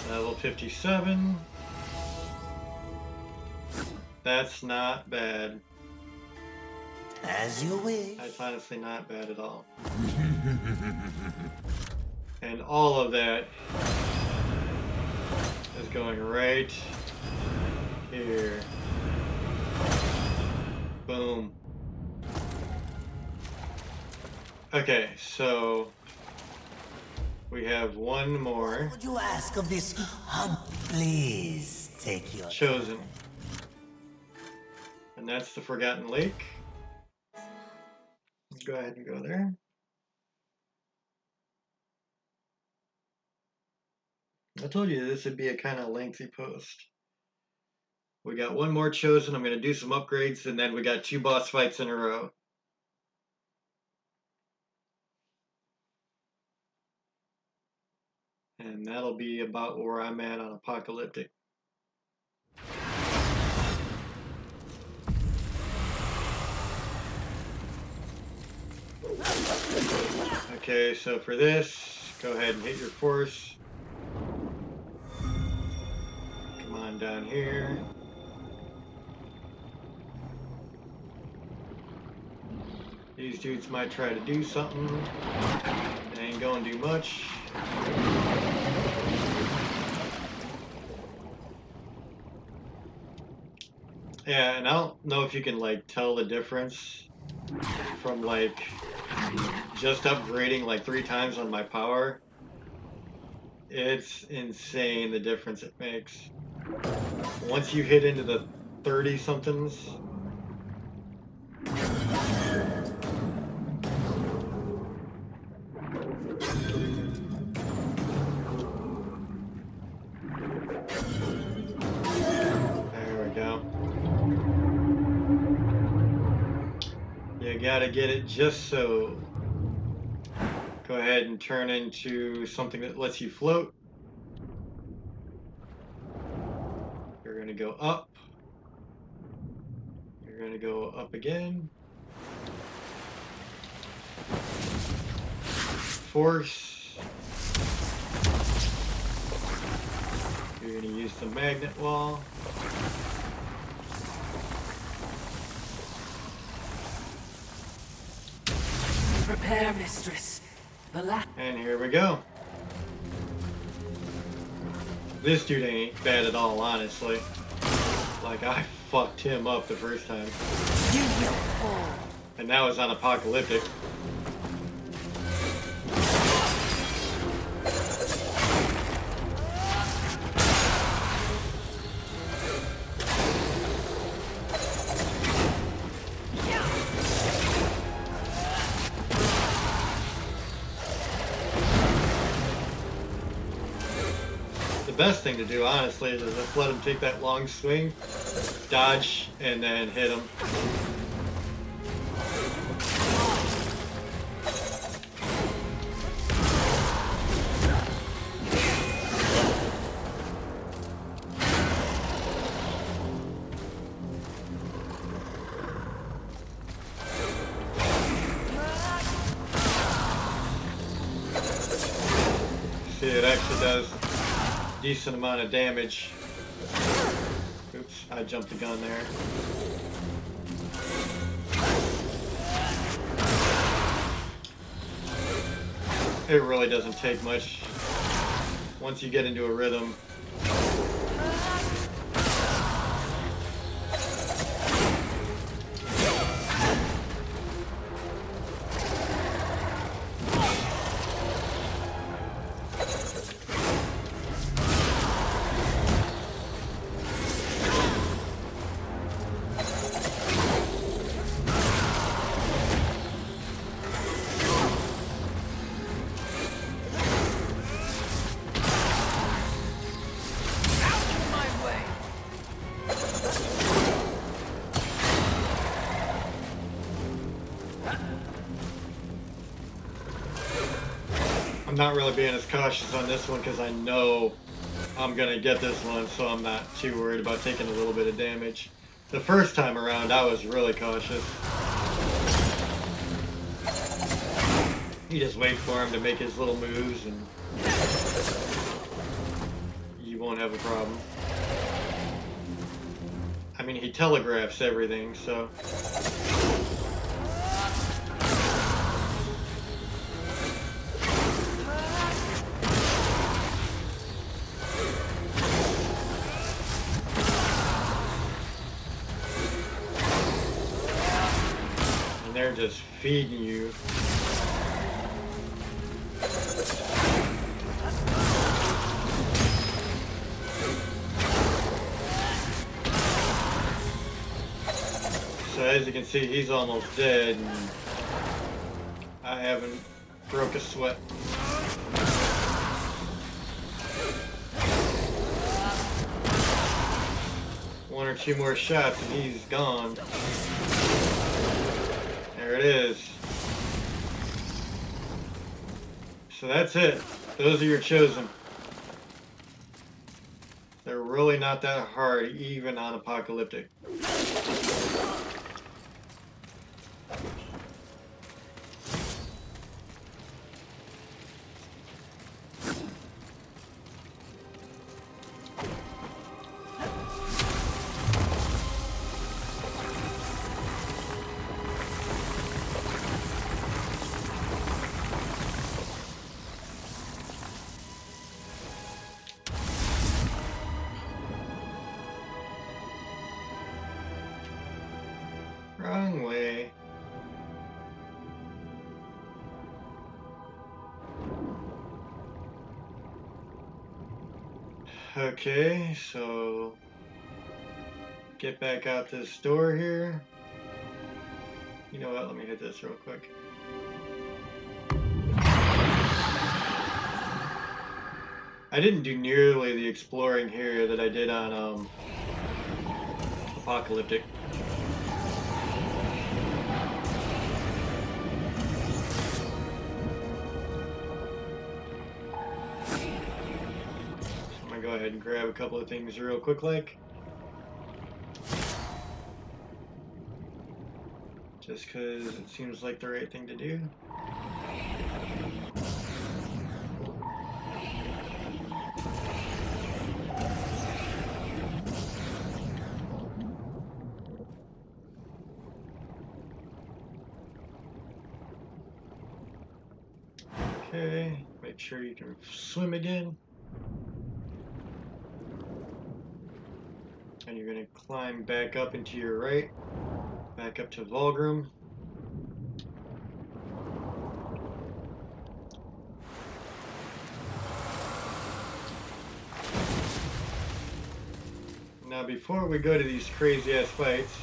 Level 57. That's not bad. As you wish. That's honestly not bad at all. And all of that is going right here. Boom. Okay, so we have one more. What would you ask of this? Please take your Chosen. And that's the Forgotten Lake. Let's go ahead and go there. I told you this would be a kind of lengthy post. We got one more Chosen. I'm going to do some upgrades, and then we got 2 boss fights in a row. And that'll be about where I'm at on Apocalyptic. Okay, so for this, go ahead and hit your force. Come on down here. These dudes might try to do something. They ain't gonna do much. Yeah, and I don't know if you can like tell the difference from like just upgrading like 3 times on my power. It's insane the difference it makes. Once you hit into the 30 somethings. gotta get it just so. Go ahead and turn into something that lets you float. You're gonna go up. You're gonna go up again. Force. You're gonna use the magnet wall. Prepare, mistress. And here we go. This dude ain't bad at all, honestly. Like, I fucked him up the first time. You will fall. And that was on Apocalyptic. The best thing to do, honestly, is just let him take that long swing, dodge, and then hit him. See, it actually does decent amount of damage. Oops, I jumped the gun there. It really doesn't take much once you get into a rhythm. I'm not really being as cautious on this one because I know I'm gonna get this one, so I'm not too worried about taking a little bit of damage. The first time around, I was really cautious. You just wait for him to make his little moves and you won't have a problem. I mean, he telegraphs everything, so... They're just feeding you. So as you can see, he's almost dead, and I haven't broke a sweat. One or two more shots and he's gone. There it is. So that's it. Those are your chosen. They're really not that hard, even on Apocalyptic. Wrong way. Okay, so get back out this door here. You know what, let me hit this real quick. I didn't do nearly the exploring here that I did on Apocalyptic. ahead and grab a couple of things real quick like. Just because it seems like the right thing to do. Okay, make sure you can swim again. And you're going to climb back up into your right, back up to Vulgrim. Now before we go to these crazy ass fights,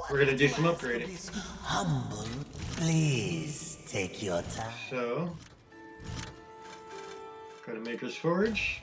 we're going to do some upgrading. Humble, please take your time. So, go to Maker's Forge.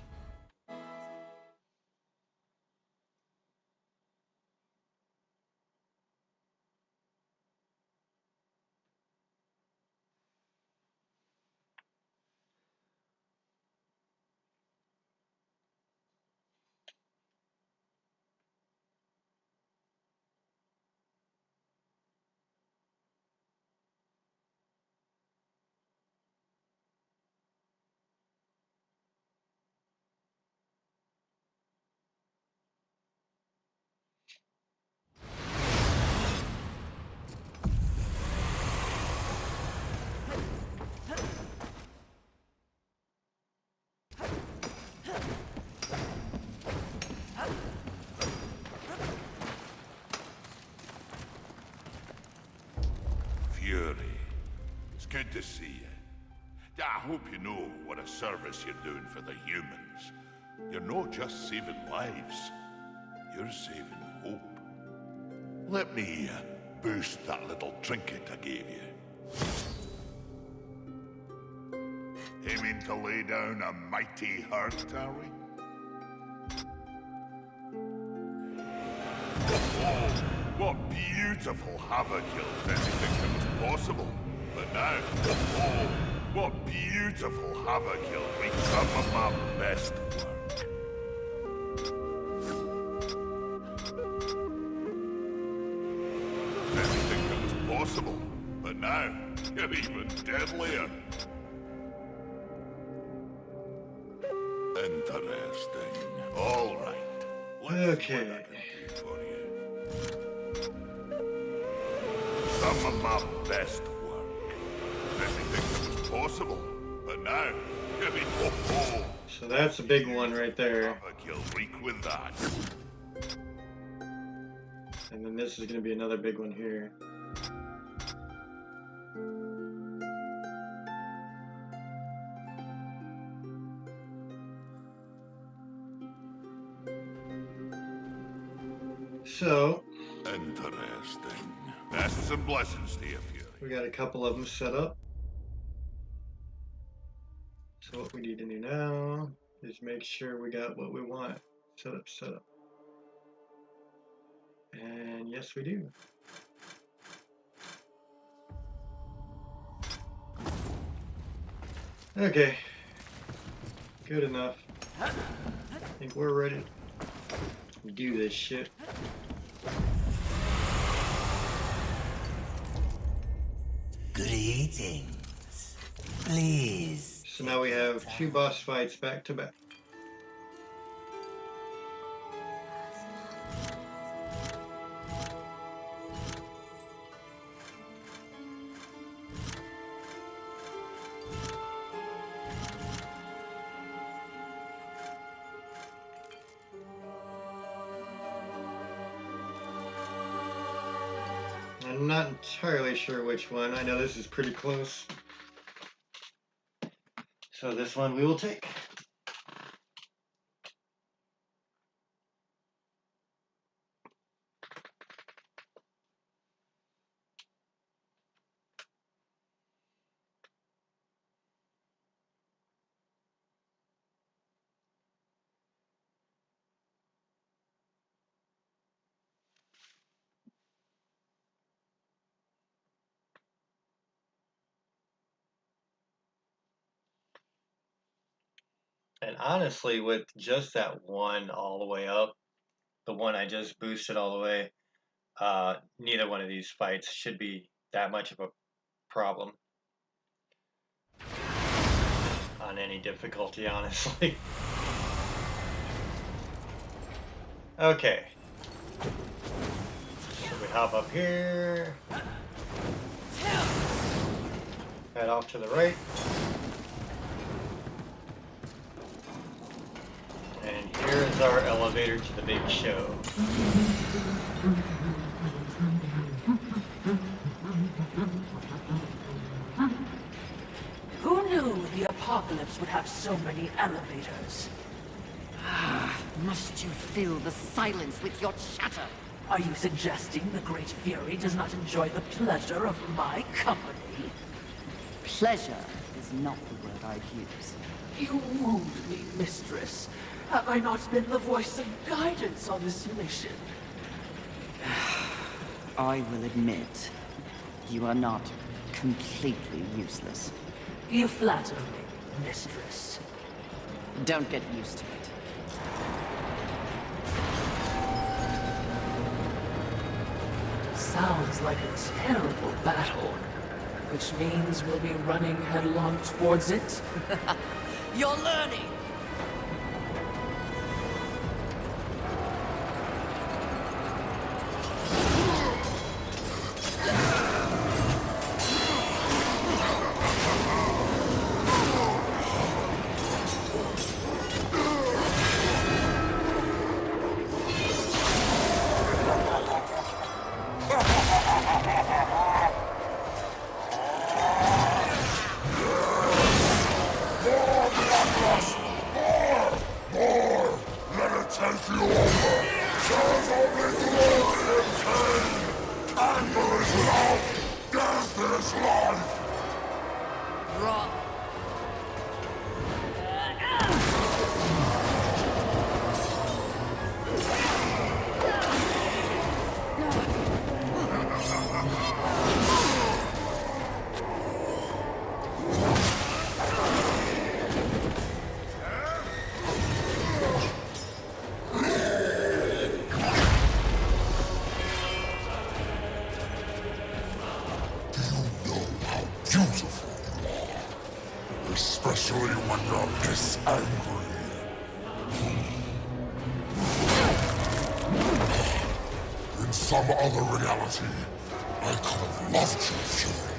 Fury, it's good to see you. I hope you know what a service you're doing for the humans. You're not just saving lives, you're saving hope. Let me boost that little trinket I gave you. Aiming to lay down a mighty hurt, are we? Oh, what beautiful havoc killed anything that was possible. But now, oh, what beautiful havoc killed reached some of my best work. Anything that was possible. But now, you're even deadlier. Interesting. All right. Let's see what I can do for you. Some of my best work. Anything that was possible. But now, you're in oh. So that's a big one right there. You'll reek with that. And then this is going to be another big one here. So, Interesting. That's some blessings to you, Fury. we got a couple of them set up. So what we need to do now is make sure we got what we want set up. And yes, we do. Okay. Good enough. I think we're ready to do this shit. Greetings. Please. So now we have 2 boss fights back to back. I'm not entirely sure which one. I know this is pretty close. So this one we will take. And honestly, with just that one all the way up, the one I just boosted all the way, neither one of these fights should be that much of a problem on any difficulty, honestly. Okay. So we hop up here. Head off to the right. And here is our elevator to the big show. Who knew the apocalypse would have so many elevators? Must you fill the silence with your chatter? Are you suggesting the Great Fury does not enjoy the pleasure of my company? Pleasure is not the word I'd use. You wound me, mistress. Have I not been the voice of guidance on this mission? I will admit, you are not completely useless. You flatter me, mistress. Don't get used to it. Sounds like a terrible battle, which means we'll be running headlong towards it. You're learning! Especially when you're this angry. In some other reality, I could have loved your fury.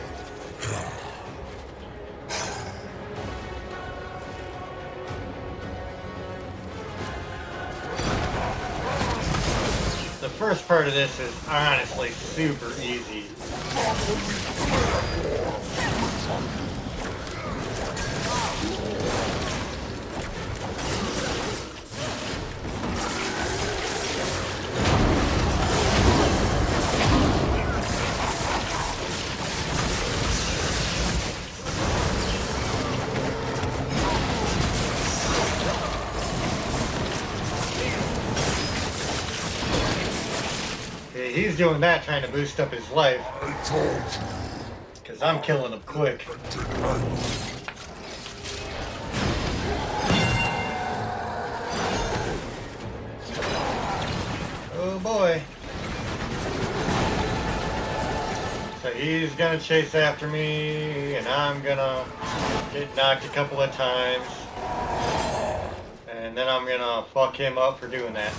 The first part of this is honestly super easy. He's doing that trying to boost up his life. I told you. Because I'm killing him quick. Oh boy. So he's gonna chase after me, and I'm gonna get knocked a couple of times. And then I'm gonna fuck him up for doing that.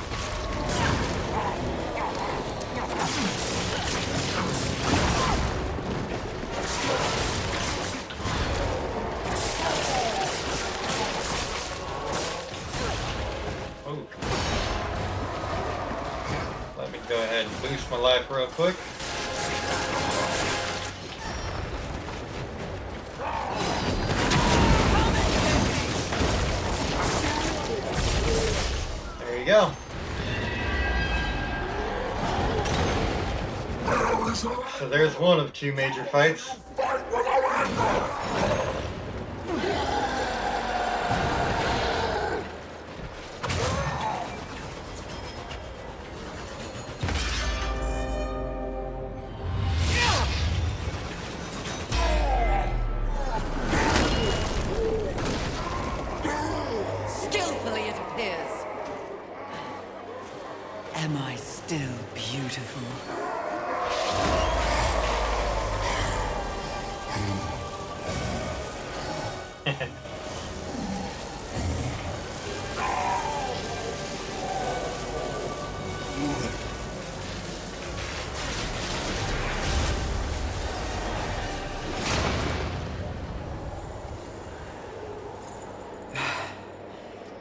Let me go ahead and boost my life real quick. There you go. So there's one of two major fights. Am I still beautiful?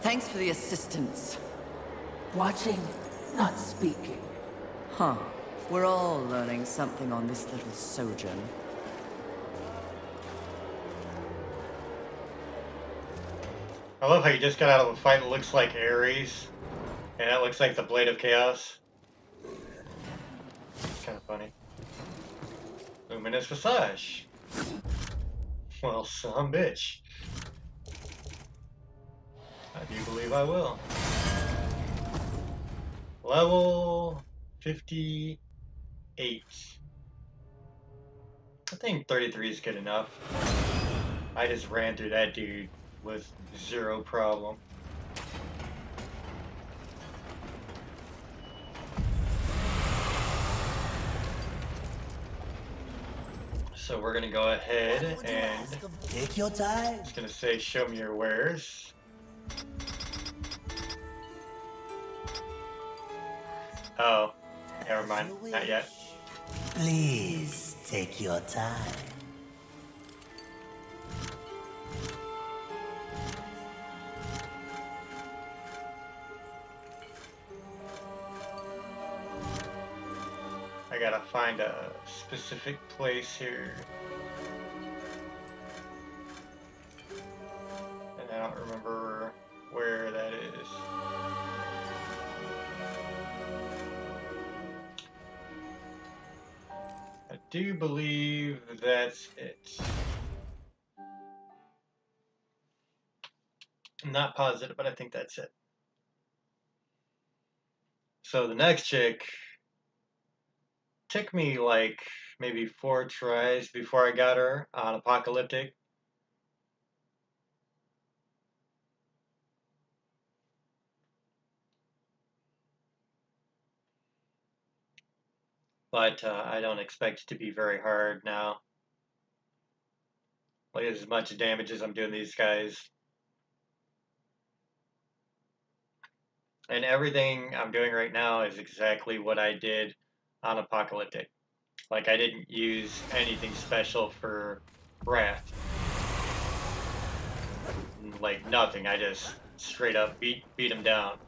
Thanks for the assistance. Watching, not speaking. Huh. We're all learning something on this little sojourn. I love how you just got out of a fight that looks like Ares, and that looks like the Blade of Chaos. It's kind of funny. Luminous Visage. Well, some bitch. I do believe I will. Level 58. I think 33 is good enough. I just ran through that dude with zero problem. So we're gonna go ahead and take your time. it's gonna say show me your wares. Oh, never mind, not yet. Please take your time. I gotta find a specific place here. And I don't remember where that is. I do believe that's it. I'm not positive, but I think that's it. So the next chick took me like maybe 4 tries before I got her on Apocalyptic. But I don't expect it to be very hard now. Look at as much damage as I'm doing these guys. And everything I'm doing right now is exactly what I did on Apocalyptic. Like, I didn't use anything special for Wrath. Like, nothing. I just straight up beat him down.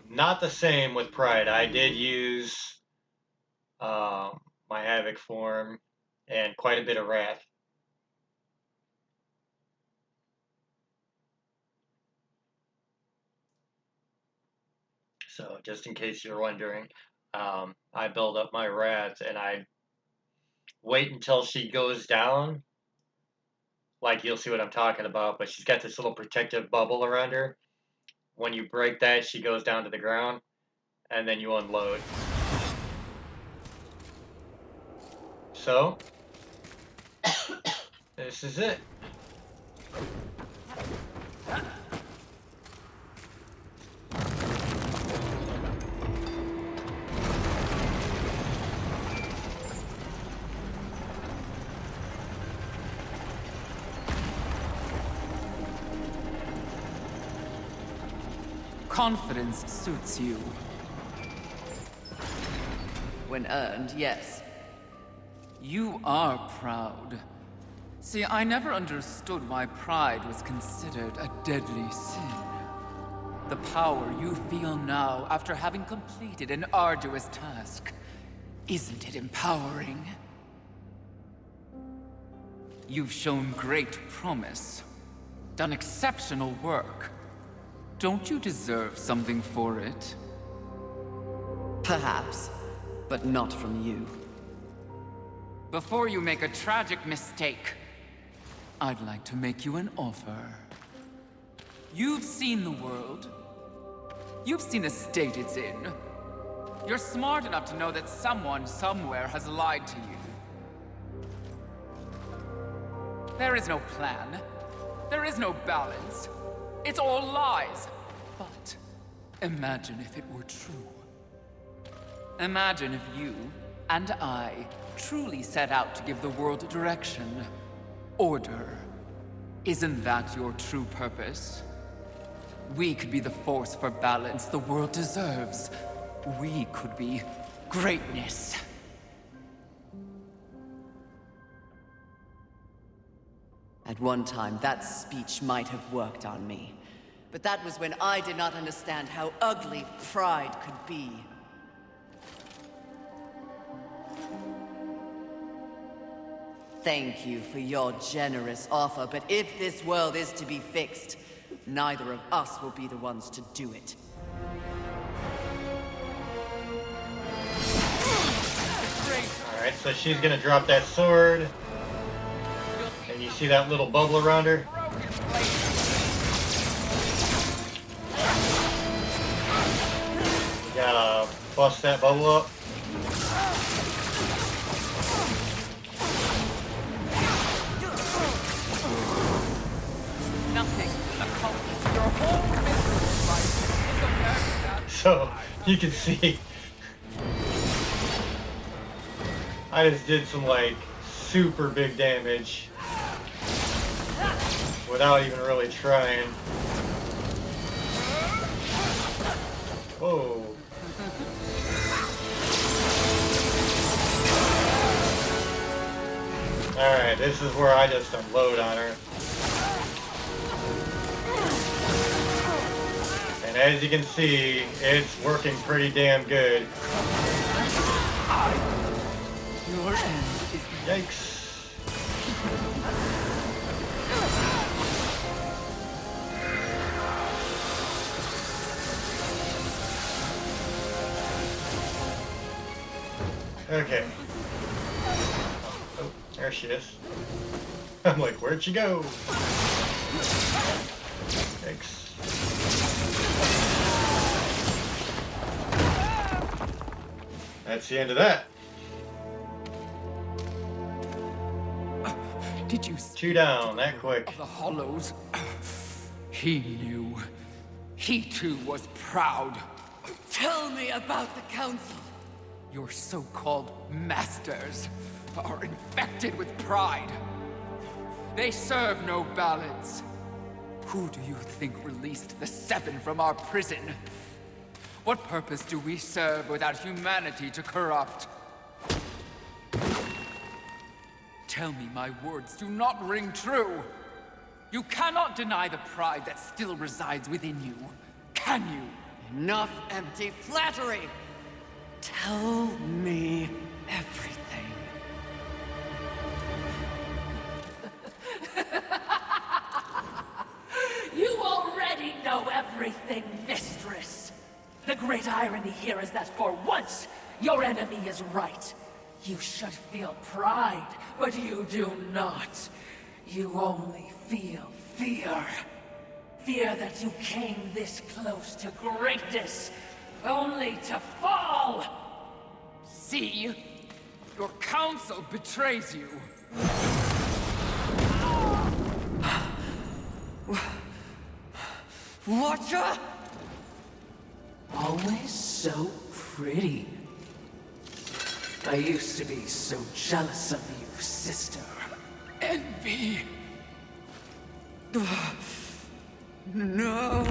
Not the same with Pride. I did use my Havoc form and quite a bit of Wrath. So, just in case you're wondering, I build up my Wrath and I wait until she goes down. Like, you'll see what I'm talking about, but she's got this little protective bubble around her. When you break that, she goes down to the ground, and then you unload. So, this is it. Confidence suits you. When earned, yes. You are proud. See, I never understood why pride was considered a deadly sin. The power you feel now after having completed an arduous task, isn't it empowering? You've shown great promise, done exceptional work. Don't you deserve something for it? Perhaps, but not from you. Before you make a tragic mistake, I'd like to make you an offer. You've seen the world. You've seen the state it's in. You're smart enough to know that someone somewhere has lied to you. There is no plan. There is no balance. It's all lies. But Imagine if it were true. Imagine if you and I truly set out to give the world direction, order. Isn't that your true purpose? We could be the force for balance the world deserves. We could be greatness. At one time, that speech might have worked on me. But that was when I did not understand how ugly pride could be. Thank you for your generous offer, but if this world is to be fixed, neither of us will be the ones to do it. Alright, so she's gonna drop that sword. And you see that little bubble around her? You gotta bust that bubble up. Nothing accomplished your whole miserable life in the past. So, you can see, I just did some, like, super big damage without even really trying. Whoa. Alright, this is where I just unload on her. And as you can see, it's working pretty damn good. Your end is Yikes. Okay. Oh, there she is. I'm like, where'd she go? Yikes. That's the end of that. Did you Two down, that quick. of the Hollows? He knew. He too was proud. Tell me about the Council. Your so-called masters are infected with pride. They serve no balance. Who do you think released the Seven from our prison? What purpose do we serve without humanity to corrupt? Tell me my words do not ring true. You cannot deny the pride that still resides within you, can you? Enough empty flattery. Tell me everything. You already know everything, mistress. The great irony here is that for once, your enemy is right. You should feel pride, but you do not. You only feel fear. Fear that you came this close to greatness, only to fall! See? Your council betrays you. Watcher? Always so pretty. I used to be so jealous of you, sister. Envy. No.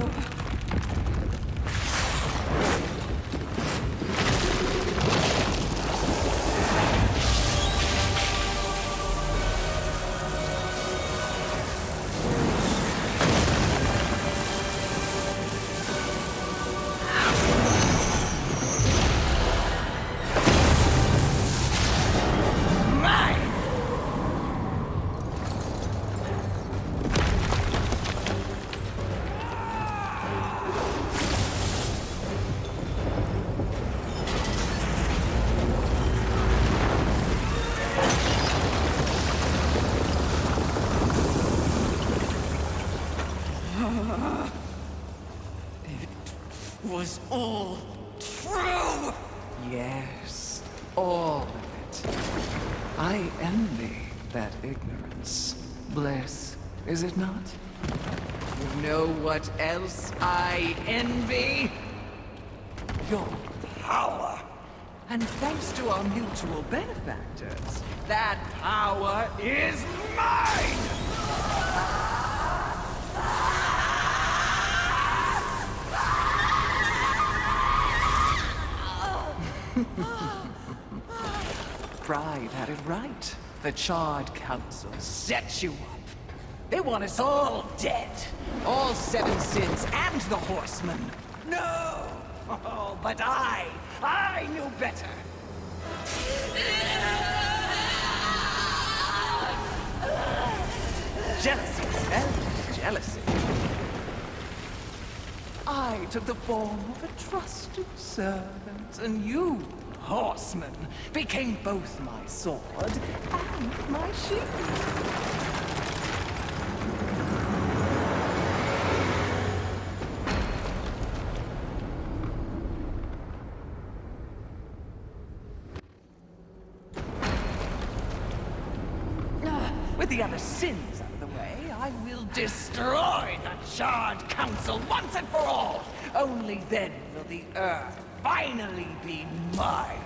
Was all true! Yes, all of it. I envy that ignorance. Bliss, is it not? You know what else I envy? your power. And thanks to our mutual benefactors, that power is mine! Pride had it right. The Charred Council set you up. They want us all dead. All seven sins and the Horsemen. No! Oh, but I knew better. Jealousy, selfish jealousy. I took the form of a trusted servant, and you, Horseman, became both my sword and my shield. With the other sins out of the way, I will destroy the Charred Council once and for all! Only then will the Earth finally be mine!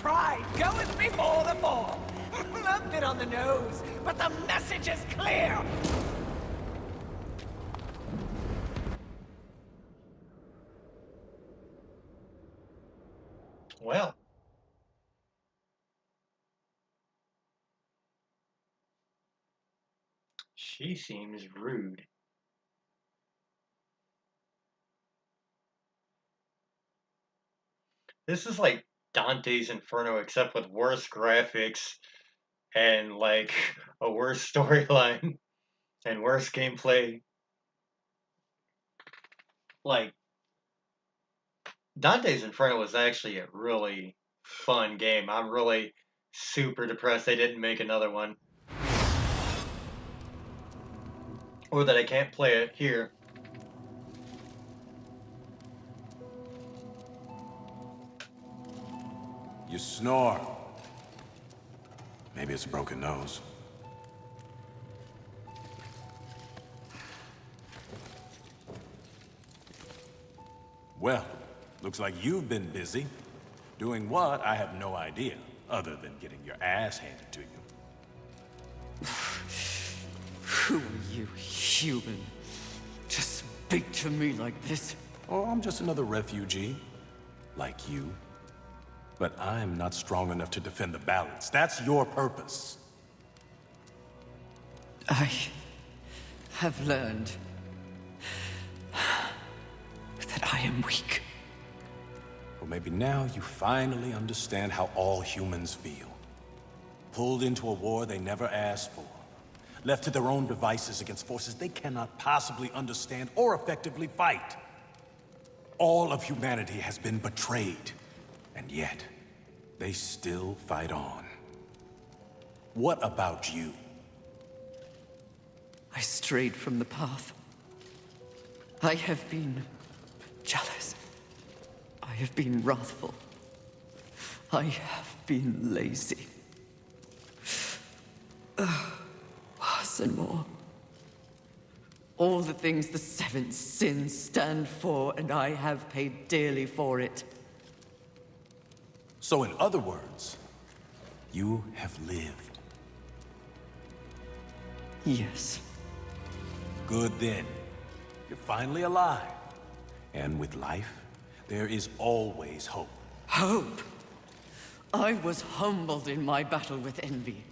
Pride goeth before the fall! A bit on the nose, but the message is clear! Well. She seems rude. This is like Dante's Inferno except with worse graphics and like a worse storyline and worse gameplay. Like Dante's Inferno was actually a really fun game. I'm really super depressed they didn't make another one. Or that I can't play it here. You snore. Maybe it's a broken nose. Well, looks like you've been busy. Doing what, I have no idea, other than getting your ass handed to you. Who are you, human? To speak to me like this? Oh, I'm just another refugee, like you. But I'm not strong enough to defend the balance. That's your purpose. I have learned that I am weak. Well, maybe now you finally understand how all humans feel. Pulled into a war they never asked for. Left to their own devices against forces they cannot possibly understand or effectively fight. All of humanity has been betrayed. And yet, they still fight on. What about you? I strayed from the path. I have been jealous. I have been wrathful. I have been lazy. Worse and more. All the things the seven sins stand for, and I have paid dearly for it. So in other words, you have lived. Yes. Good then. You're finally alive. And with life, there is always hope. Hope? I was humbled in my battle with envy.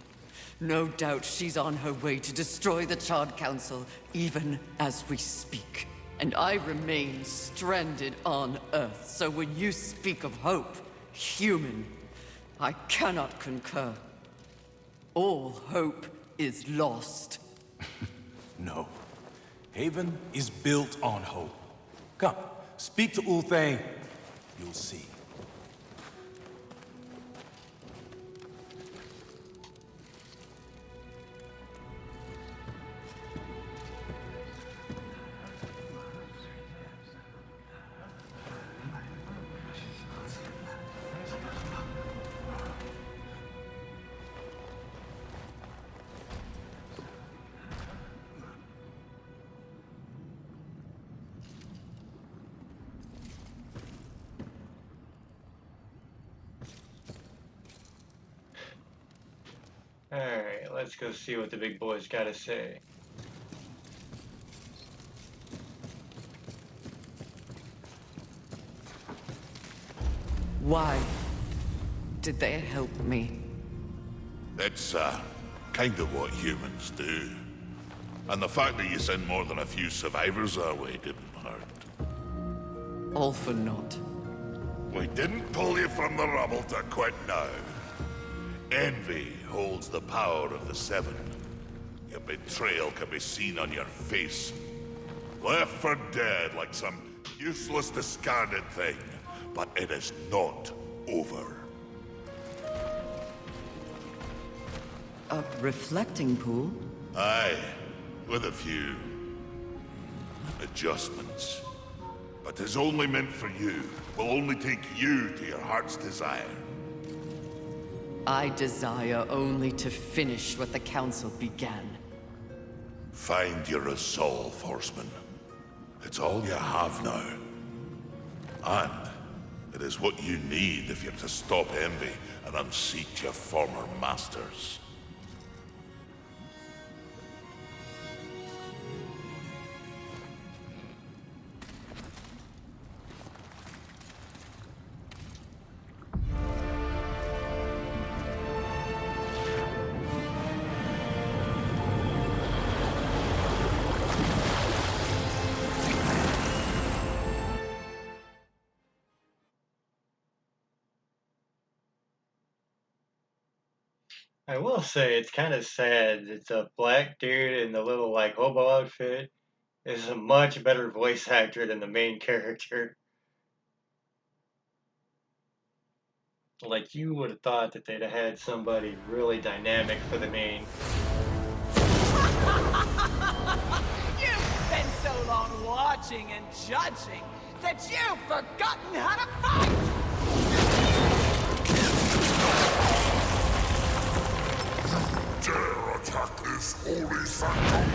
No doubt she's on her way to destroy the Charred Council, even as we speak. And I remain stranded on Earth, so when you speak of hope, human, I cannot concur. All hope is lost. No. Haven is built on hope. Come, speak to Ulthane. You'll see. Alright, let's go see what the big boy's got to say. Why did they help me? It's, kind of what humans do. And the fact that you sent more than a few survivors our way didn't hurt. All for naught. We didn't pull you from the rubble to quit now. Envy holds the power of the Seven. Your betrayal can be seen on your face. Left for dead like some useless, discarded thing. But it is not over. A reflecting pool? Aye, with a few adjustments. But it's only meant for you. Will only take you to your heart's desire. I desire only to finish what the Council began. Find your resolve, Horseman. It's all you have now. And it is what you need if you're to stop envy and unseat your former masters. I will say it's kind of sad. It's a black dude in the little like hobo outfit is a much better voice actor than the main character. Like you would have thought that they'd have had somebody really dynamic for the main. You've spent so long watching and judging that you've forgotten how to fight! Dare attack this holy phantom!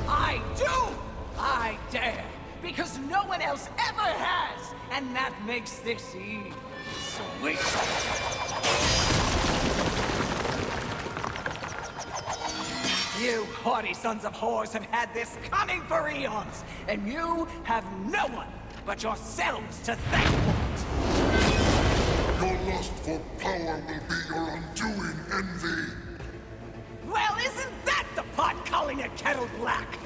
I do! I dare! Because no one else ever has! And that makes this eve sweet! You haughty sons of whores have had this coming for eons! And you have no one but yourselves to thank for it! Your lust for power will be your undoing, Envy! Well, isn't that the pot calling a kettle black?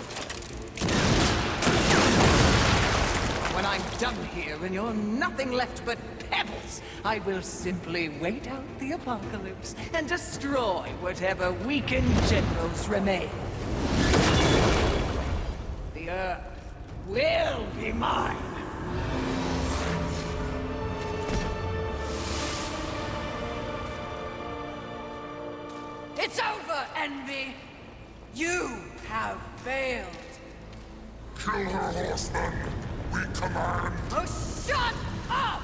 When I'm done here and you're nothing left but pebbles, I will simply wait out the apocalypse and destroy whatever weakened generals remain. The Earth will be mine! It's over, Envy! You have failed! Kill her, Horseman! We command! Oh, shut up!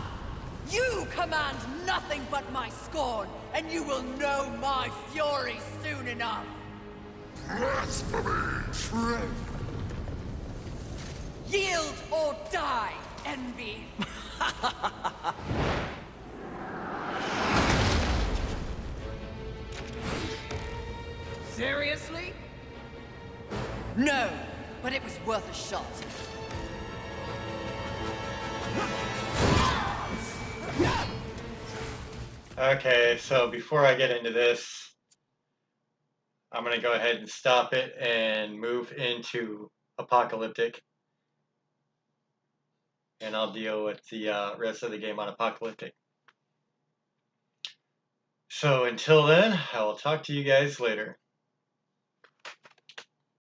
You command nothing but my scorn, and you will know my fury soon enough! Blasphemy! Yield or die, Envy! Seriously? No, but it was worth a shot. Okay, so before I get into this, I'm going to go ahead and stop it and move into Apocalyptic. And I'll deal with the rest of the game on Apocalyptic. So until then, I will talk to you guys later.